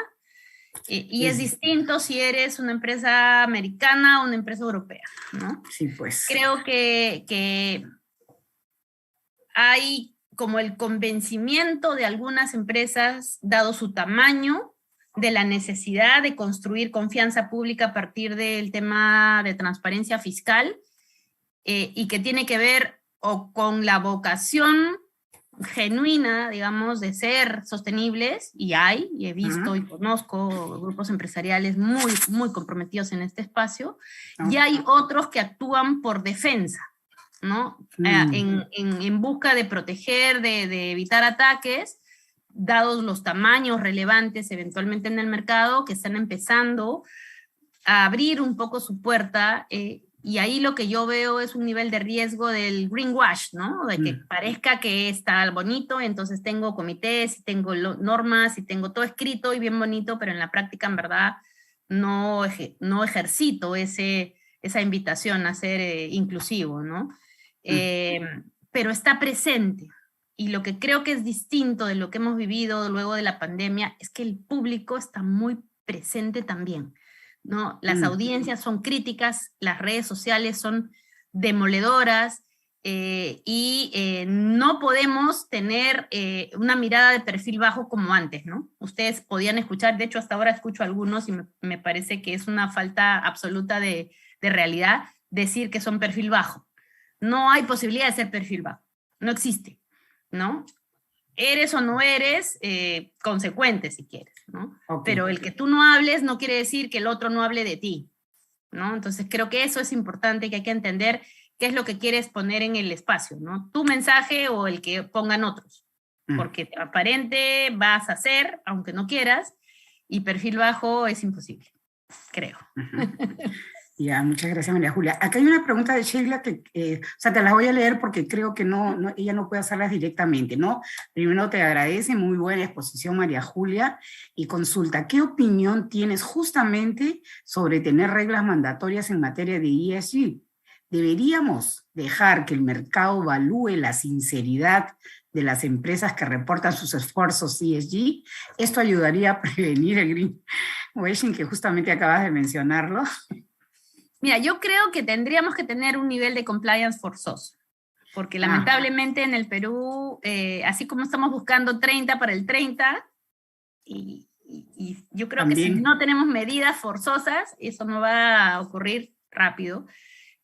y es distinto si eres una empresa americana o una empresa europea, ¿no? Sí, pues. Creo que hay como el convencimiento de algunas empresas, dado su tamaño, de la necesidad de construir confianza pública a partir del tema de transparencia fiscal, y que tiene que ver o con la vocación genuina, digamos, de ser sostenibles, y he visto y conozco grupos empresariales muy, muy comprometidos en este espacio, y hay otros que actúan por defensa, ¿no? En busca de proteger, de evitar ataques, dados los tamaños relevantes eventualmente en el mercado, que están empezando a abrir un poco su puerta, y ahí lo que yo veo es un nivel de riesgo del greenwash, ¿no? De que parezca que está bonito, entonces tengo comités, y tengo normas, y tengo todo escrito y bien bonito, pero en la práctica, en verdad, no ejercito esa invitación a ser inclusivo, ¿no? Pero está presente. Y lo que creo que es distinto de lo que hemos vivido luego de la pandemia es que el público está muy presente también, ¿no? Las audiencias son críticas, las redes sociales son demoledoras, y no podemos tener una mirada de perfil bajo como antes, ¿no? Ustedes podían escuchar, de hecho hasta ahora escucho a algunos y me parece que es una falta absoluta de realidad decir que son perfil bajo. No hay posibilidad de ser perfil bajo, no existe, ¿no? Eres o no eres consecuente si quieres, ¿no? Okay. Pero el que tú no hables no quiere decir que el otro no hable de ti, ¿no? Entonces creo que eso es importante, que hay que entender qué es lo que quieres poner en el espacio, ¿no? Tu mensaje o el que pongan otros, porque transparente vas a ser, aunque no quieras, y perfil bajo es imposible, creo. Ya, muchas gracias, María Julia. Acá hay una pregunta de Sheila que, o sea, te las voy a leer porque creo que ella no puede hacerlas directamente, ¿no? Primero te agradece, muy buena exposición, María Julia, y consulta, ¿qué opinión tienes justamente sobre tener reglas mandatorias en materia de ESG? ¿Deberíamos dejar que el mercado evalúe la sinceridad de las empresas que reportan sus esfuerzos ESG? Esto ayudaría a prevenir el greenwashing, que justamente acabas de mencionarlo. Mira, yo creo que tendríamos que tener un nivel de compliance forzoso, porque lamentablemente en el Perú, así como estamos buscando 30 para el 30, y yo creo que si no tenemos medidas forzosas, eso no va a ocurrir rápido.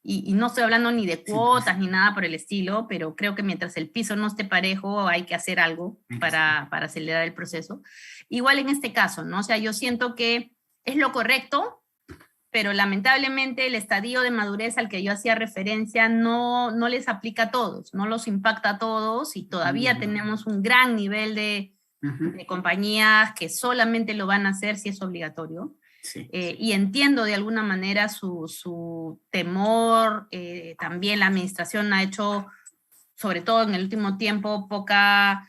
Y no estoy hablando ni de cuotas ni nada por el estilo, pero creo que mientras el piso no esté parejo hay que hacer algo para acelerar el proceso. Igual en este caso, ¿no? O sea, yo siento que es lo correcto, pero lamentablemente el estadio de madurez al que yo hacía referencia no les aplica a todos, no los impacta a todos, y todavía tenemos un gran nivel de compañías que solamente lo van a hacer si es obligatorio. Sí. Y entiendo de alguna manera su temor. También la administración ha hecho, sobre todo en el último tiempo, poca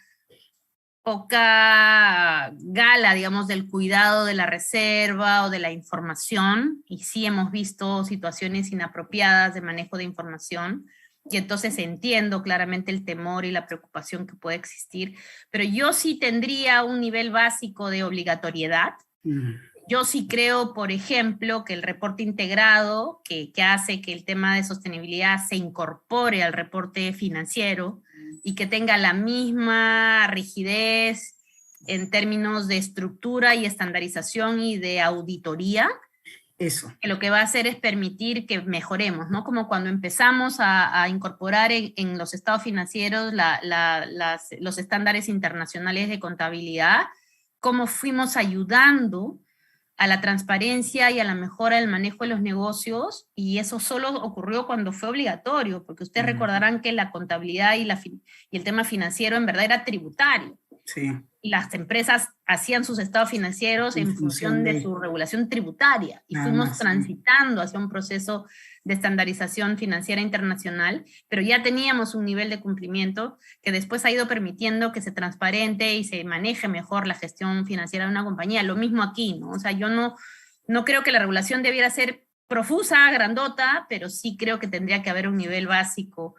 gala, digamos, del cuidado de la reserva o de la información, y sí hemos visto situaciones inapropiadas de manejo de información. y entonces entiendo claramente el temor y la preocupación que puede existir, pero yo sí tendría un nivel básico de obligatoriedad. Yo sí creo, por ejemplo, que el reporte integrado, que hace que el tema de sostenibilidad se incorpore al reporte financiero y que tenga la misma rigidez en términos de estructura y estandarización y de auditoría, Eso. que lo que va a hacer es permitir que mejoremos, ¿no? Como cuando empezamos a incorporar en los estados financieros los estándares internacionales de contabilidad, cómo fuimos ayudando a la transparencia y a la mejora del manejo de los negocios, y eso solo ocurrió cuando fue obligatorio, porque ustedes recordarán que la contabilidad y el tema financiero en verdad era tributario. Sí. Y las empresas hacían sus estados financieros en función de su regulación tributaria, y fuimos transitando hacia un proceso de estandarización financiera internacional, pero ya teníamos un nivel de cumplimiento que después ha ido permitiendo que se transparente y se maneje mejor la gestión financiera de una compañía. Lo mismo aquí, ¿no? O sea, yo no creo que la regulación debiera ser profusa, grandota, pero sí creo que tendría que haber un nivel básico,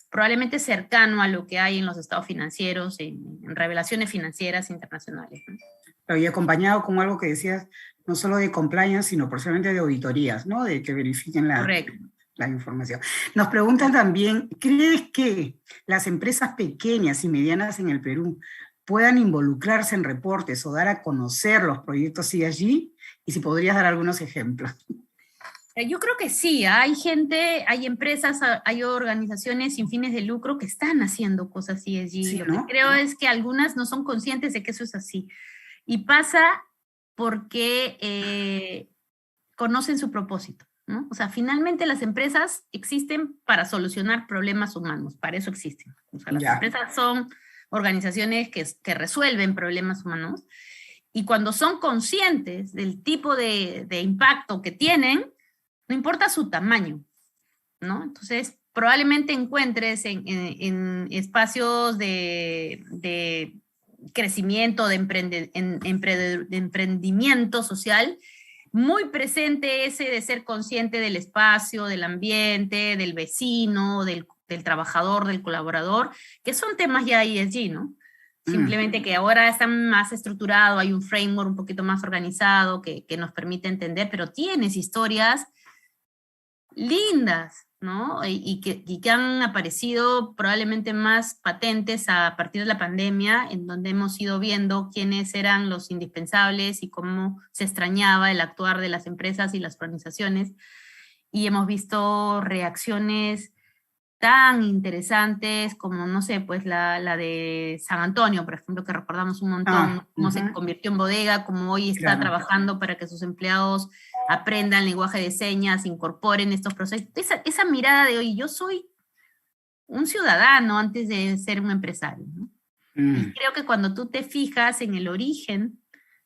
probablemente cercano a lo que hay en los estados financieros, en revelaciones financieras internacionales, ¿no? Pero y acompañado con algo que decías, no solo de compliance, sino posiblemente de auditorías, ¿no? De que verifiquen la información. Nos preguntan también, ¿crees que las empresas pequeñas y medianas en el Perú puedan involucrarse en reportes o dar a conocer los proyectos ESG? Y si podrías dar algunos ejemplos. Yo creo que sí, hay gente, hay empresas, hay organizaciones sin fines de lucro que están haciendo cosas ESG. Sí, Lo ¿no? que creo es que algunas no son conscientes de que eso es así. Y pasa porque conocen su propósito, ¿no? O sea, finalmente las empresas existen para solucionar problemas humanos, para eso existen. O sea, las empresas son organizaciones que resuelven problemas humanos, y cuando son conscientes del tipo de impacto que tienen, no importa su tamaño, ¿no? Entonces, probablemente encuentres en espacios de crecimiento, de emprendimiento social, muy presente ese de ser consciente del espacio, del ambiente, del vecino, del trabajador, del colaborador, que son temas ya ESG, ¿no? Simplemente que ahora están más estructurado, hay un framework un poquito más organizado que nos permite entender, pero tienes historias lindas, ¿no? Y que han aparecido probablemente más patentes a partir de la pandemia, en donde hemos ido viendo quiénes eran los indispensables y cómo se extrañaba el actuar de las empresas y las organizaciones, y hemos visto reacciones tan interesantes como, no sé, pues la de San Antonio, por ejemplo, que recordamos un montón, cómo se convirtió en bodega, cómo hoy está trabajando para que sus empleados aprendan lenguaje de señas, incorporen estos procesos. Esa mirada de hoy, yo soy un ciudadano antes de ser un empresario, ¿no? Y creo que cuando tú te fijas en el origen,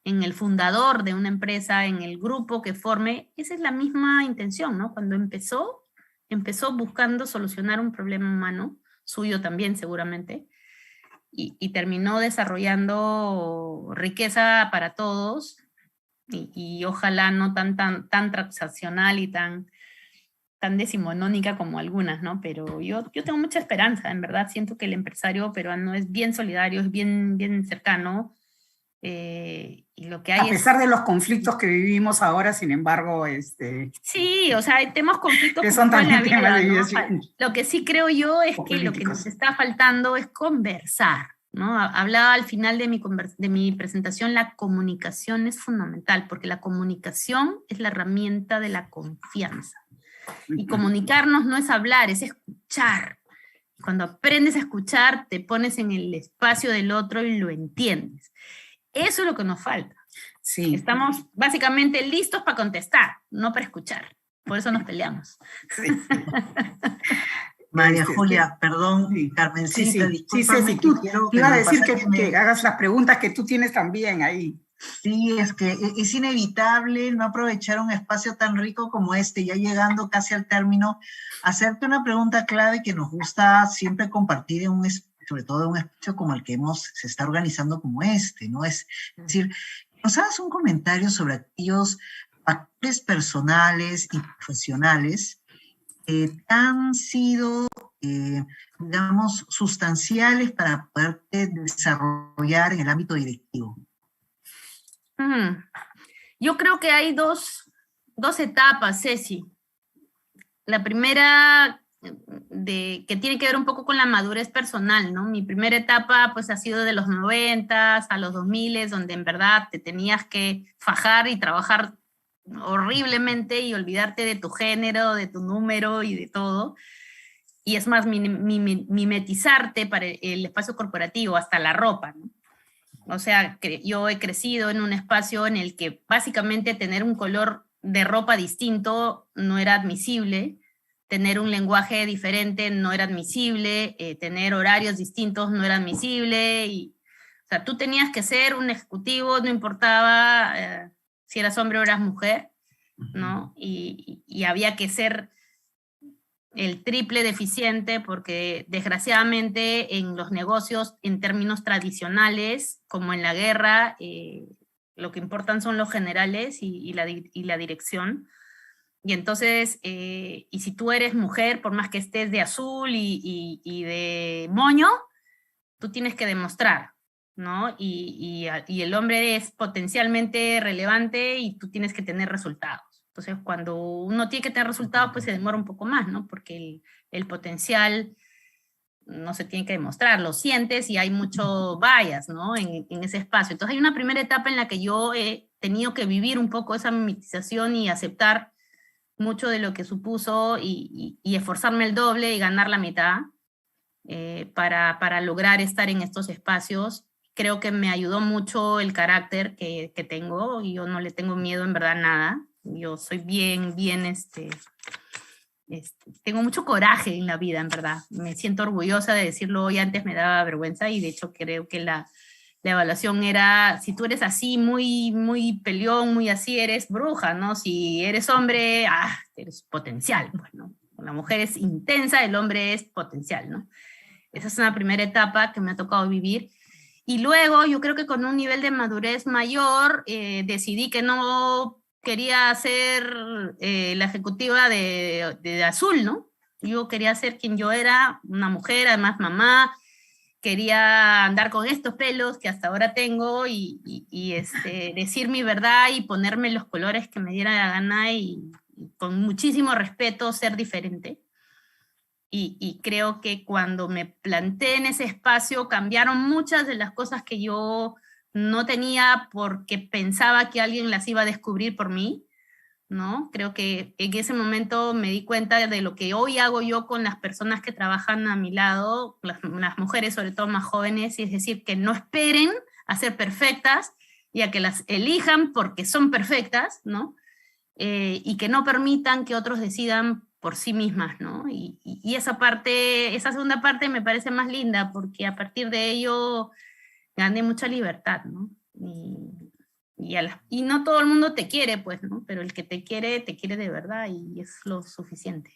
en el fundador de una empresa, en el grupo que forme, esa es la misma intención, ¿no? Cuando empezó buscando solucionar un problema humano, suyo también seguramente, y terminó desarrollando riqueza para todos, y ojalá no tan transaccional y tan decimonónica como algunas, ¿no? Pero yo tengo mucha esperanza, en verdad. Siento que el empresario peruano es bien solidario, es bien, bien cercano, y lo que hay a pesar de los conflictos que vivimos ahora, sin embargo, sí, o sea, tenemos conflictos que son como en la también temas vida, de ¿no? Lo que sí creo yo es que lo que nos está faltando es conversar, ¿no? Hablaba al final de mi presentación, la comunicación es fundamental, porque la comunicación es la herramienta de la confianza. Y comunicarnos no es hablar, es escuchar. Cuando aprendes a escuchar, te pones en el espacio del otro y lo entiendes. Eso es lo que nos falta. Sí. Estamos básicamente listos para contestar, no para escuchar. Por eso nos peleamos. Sí. María Julia, perdón, Carmencita, discúlpame, Ceci, tú iba a decir que hagas las preguntas que tú tienes también ahí. Sí, es que es inevitable no aprovechar un espacio tan rico como este, ya llegando casi al término, hacerte una pregunta clave que nos gusta siempre compartir sobre todo en un espacio como el que se está organizando como este, ¿no? Es decir, nos hagas un comentario sobre aquellos factores personales y profesionales que han sido digamos, sustanciales para poderte desarrollar en el ámbito directivo? Yo creo que hay dos etapas, Ceci. La primera, que tiene que ver un poco con la madurez personal, ¿no? Mi primera etapa, pues, ha sido de los 90 a los 2000, donde en verdad te tenías que fajar y trabajar horriblemente y olvidarte de tu género, de tu número y de todo. Y es más, mimetizarte para el espacio corporativo, hasta la ropa, ¿no? O sea, yo he crecido en un espacio en el que básicamente tener un color de ropa distinto no era admisible, tener un lenguaje diferente no era admisible, tener horarios distintos no era admisible. O sea, tú tenías que ser un ejecutivo, no importaba si eras hombre o eras mujer, ¿no? Y había que ser el triple deficiente, porque desgraciadamente en los negocios, en términos tradicionales, como en la guerra, lo que importan son los generales y la dirección. Y entonces, y si tú eres mujer, por más que estés de azul y de moño, tú tienes que demostrar, ¿no? Y el hombre es potencialmente relevante y tú tienes que tener resultados. Entonces, cuando uno tiene que tener resultados, pues se demora un poco más, ¿no? Porque el potencial no se tiene que demostrar, lo sientes y hay mucho bias, ¿no? En ese espacio. Entonces, hay una primera etapa en la que yo he tenido que vivir un poco esa mimetización y aceptar mucho de lo que supuso y esforzarme el doble y ganar la mitad para lograr estar en estos espacios. Creo que me ayudó mucho el carácter que tengo, y yo no le tengo miedo en verdad a nada. Yo soy bien, tengo mucho coraje en la vida, en verdad. Me siento orgullosa de decirlo hoy, antes me daba vergüenza, y de hecho creo que la evaluación era: si tú eres así, muy, muy peleón, muy así, eres bruja, ¿no? Si eres hombre, eres potencial, pues, ¿no? La mujer es intensa, el hombre es potencial, ¿no? Esa es una primera etapa que me ha tocado vivir. Y luego, yo creo que con un nivel de madurez mayor, decidí que no quería ser la ejecutiva de Azul, ¿no? Yo quería ser quien yo era, una mujer, además mamá. Quería andar con estos pelos que hasta ahora tengo y decir mi verdad y ponerme los colores que me diera la gana, y con muchísimo respeto ser diferente. Y creo que cuando me planté en ese espacio cambiaron muchas de las cosas que yo no tenía porque pensaba que alguien las iba a descubrir por mí, ¿no? Creo que en ese momento me di cuenta de lo que hoy hago yo con las personas que trabajan a mi lado, las mujeres sobre todo más jóvenes, y es decir, que no esperen a ser perfectas y a que las elijan porque son perfectas, ¿no? Y que no permitan que otros decidan por sí mismas, ¿no? Y esa parte, esa segunda parte me parece más linda, porque a partir de ello gané mucha libertad, ¿no? Y no todo el mundo te quiere, pues, ¿no? Pero el que te quiere de verdad, y es lo suficiente.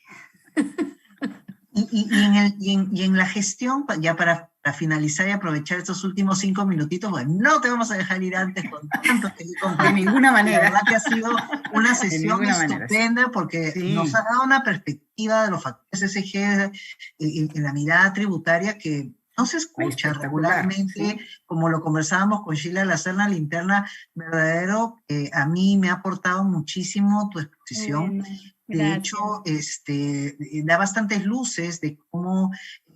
Y en la gestión, ya para finalizar y aprovechar estos últimos 5 minutitos, bueno, no te vamos a dejar ir antes con tanto que de ninguna manera. La verdad que ha sido una sesión estupenda, porque sí, nos ha dado una perspectiva de los factores ESG en la mirada tributaria que no se escucha regularmente, sí, como lo conversábamos con Sheila Lacerna, Linterna Verdadero. A mí me ha aportado muchísimo tu exposición. De hecho, da bastantes luces de cómo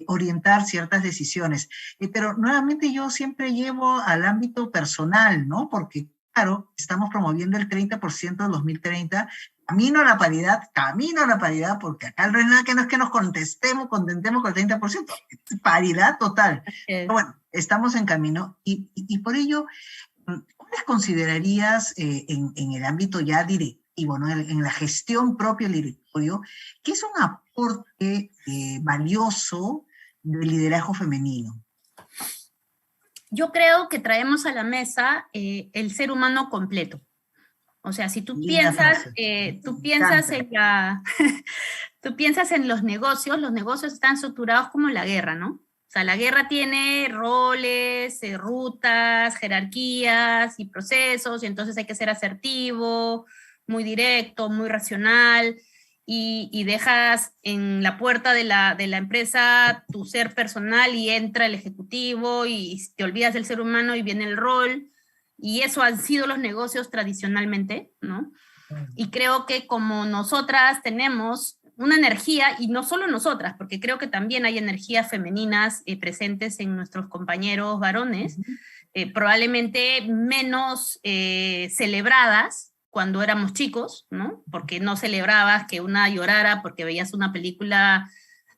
orientar ciertas decisiones. Pero nuevamente yo siempre llevo al ámbito personal, ¿no? Porque, claro, estamos promoviendo el 30% del 2030, camino a la paridad, porque acá no es nada que no es que nos contentemos con el 30%, paridad total. Pero bueno, estamos en camino, y por ello, ¿cuáles considerarías en el ámbito ya directivo, ¿no? En la gestión propia del directorio, qué es un aporte valioso del liderazgo femenino? Yo creo que traemos a la mesa el ser humano completo. O sea, si tú piensas tú piensas en los negocios están estructurados como la guerra, ¿no? O sea, la guerra tiene roles, rutas, jerarquías y procesos, y entonces hay que ser asertivo, muy directo, muy racional. y dejas en la puerta de la empresa tu ser personal y entra el ejecutivo y te olvidas del ser humano y viene el rol, y eso han sido los negocios tradicionalmente, ¿no? Y creo que como nosotras tenemos una energía, y no solo nosotras, porque creo que también hay energías femeninas presentes en nuestros compañeros varones, probablemente menos celebradas cuando éramos chicos, ¿no? Porque no celebrabas que una llorara porque veías una película,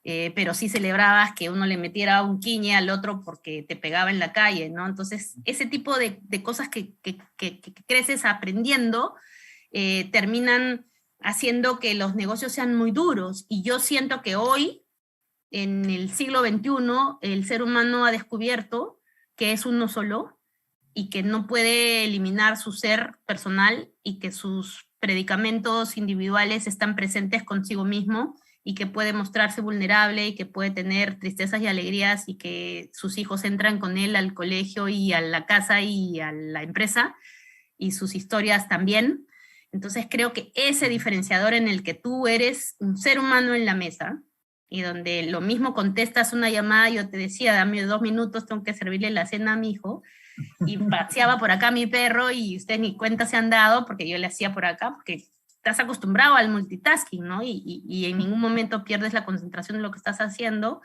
pero sí celebrabas que uno le metiera un quiñe al otro porque te pegaba en la calle, ¿no? Entonces, ese tipo de cosas que creces aprendiendo terminan haciendo que los negocios sean muy duros. Y yo siento que hoy, en el siglo XXI, el ser humano ha descubierto que es uno solo y que no puede eliminar su ser personal y que sus predicamentos individuales están presentes consigo mismo y que puede mostrarse vulnerable y que puede tener tristezas y alegrías y que sus hijos entran con él al colegio y a la casa y a la empresa y sus historias también. Entonces creo que ese diferenciador en el que tú eres un ser humano en la mesa y donde lo mismo contestas una llamada, yo te decía, dame 2 minutos, tengo que servirle la cena a mi hijo, y paseaba por acá mi perro y ustedes ni cuenta se han dado porque yo le hacía por acá, porque estás acostumbrado al multitasking, ¿no? Y en ningún momento pierdes la concentración de lo que estás haciendo,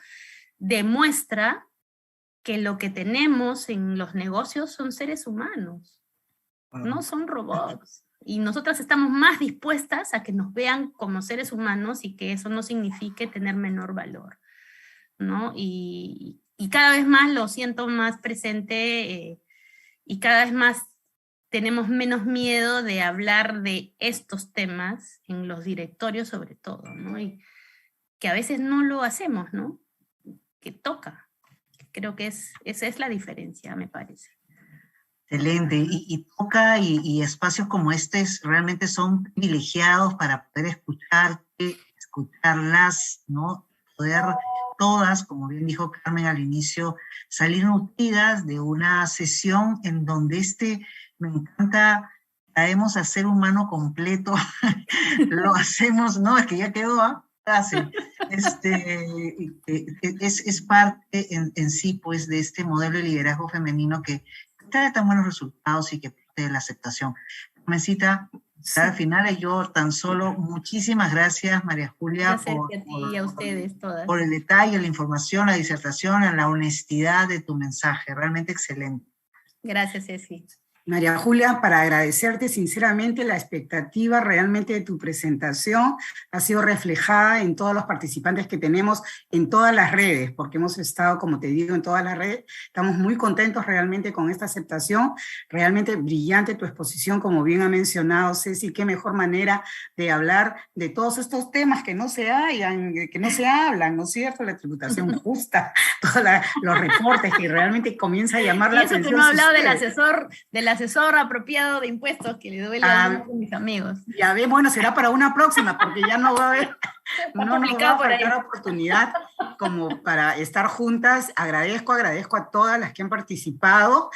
demuestra que lo que tenemos en los negocios son seres humanos, no son robots. Y nosotras estamos más dispuestas a que nos vean como seres humanos y que eso no signifique tener menor valor, ¿no? Y cada vez más lo siento más presente y cada vez más tenemos menos miedo de hablar de estos temas en los directorios sobre todo, ¿no? Y que a veces no lo hacemos, ¿no? Que toca. Creo que esa es la diferencia, me parece. Excelente, y toca, y espacios como este realmente son privilegiados para poder escucharte, escucharlas, ¿no? Poder todas, como bien dijo Carmen al inicio, salir nutridas de una sesión en donde me encanta, traemos al ser humano completo, lo hacemos, no, es que ya quedó, frase. Es parte en sí, pues, de este modelo de liderazgo femenino que trae tan buenos resultados y que parte de la aceptación. Carmencita, al final yo tan solo, muchísimas gracias, María Julia, Gracias a ti y a ustedes todas. por el detalle, la información, la disertación, la honestidad de tu mensaje, realmente excelente. Gracias, Ceci. María Julia, para agradecerte sinceramente, la expectativa realmente de tu presentación ha sido reflejada en todos los participantes que tenemos en todas las redes, porque hemos estado, como te digo, en todas las redes. Estamos muy contentos realmente con esta aceptación, realmente brillante tu exposición, como bien ha mencionado Ceci, qué mejor manera de hablar de todos estos temas que no se hallan, que no se hablan, ¿no es cierto? La tributación justa, todos los reportes que realmente comienza a llamar la atención. Y eso que no he hablado del asesor apropiado de impuestos que le duele a algunos de mis amigos. Ya ves, bueno, será para una próxima, porque ya no va a haber, no nos va a faltar oportunidad como para estar juntas. Agradezco a todas las que han participado,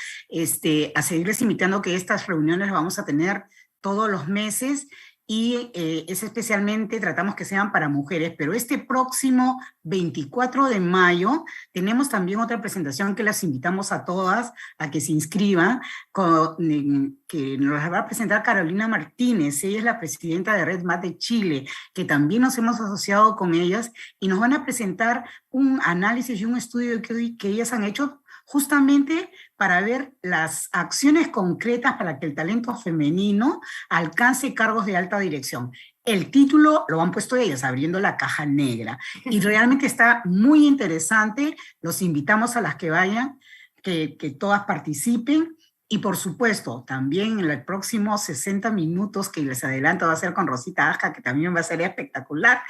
a seguirles invitando que estas reuniones las vamos a tener todos los meses, y es especialmente, tratamos que sean para mujeres, pero este próximo 24 de mayo tenemos también otra presentación que las invitamos a todas a que se inscriban, que nos va a presentar Carolina Martínez. Ella es la presidenta de Red Mat de Chile, que también nos hemos asociado con ellas, y nos van a presentar un análisis y un estudio que ellas han hecho justamente para ver las acciones concretas para que el talento femenino alcance cargos de alta dirección. El título lo han puesto ellas, Abriendo la Caja Negra, y realmente está muy interesante. Los invitamos a las que vayan, que todas participen, y por supuesto, también en el próximo 60 minutos que les adelanto va a ser con Rosita Aja, que también va a ser espectacular.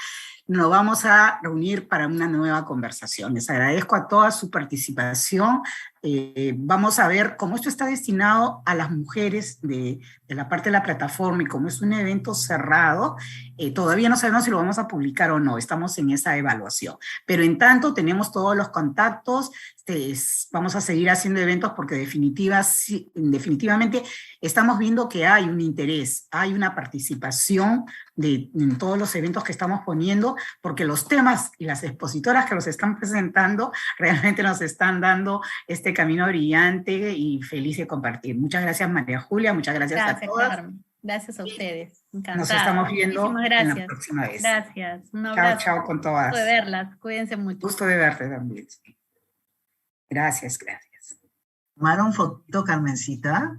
Nos vamos a reunir para una nueva conversación. Les agradezco a toda su participación, vamos a ver cómo esto está destinado a las mujeres de la parte de la plataforma y como es un evento cerrado, todavía no sabemos si lo vamos a publicar o no, estamos en esa evaluación. Pero en tanto tenemos todos los contactos, vamos a seguir haciendo eventos porque definitivamente estamos viendo que hay un interés, hay una participación en todos los eventos que estamos poniendo, porque los temas y las expositoras que los están presentando realmente nos están dando este camino brillante y feliz de compartir. Muchas gracias, María Julia, muchas gracias a todas. Carmen. Gracias a ustedes. Encantada. Nos estamos viendo en la próxima vez. Gracias. Un abrazo. Chao, chao con todas. Gusto de verlas. Cuídense mucho. Gusto de verte también. Gracias, gracias. ¿Tomaron foto, Carmencita?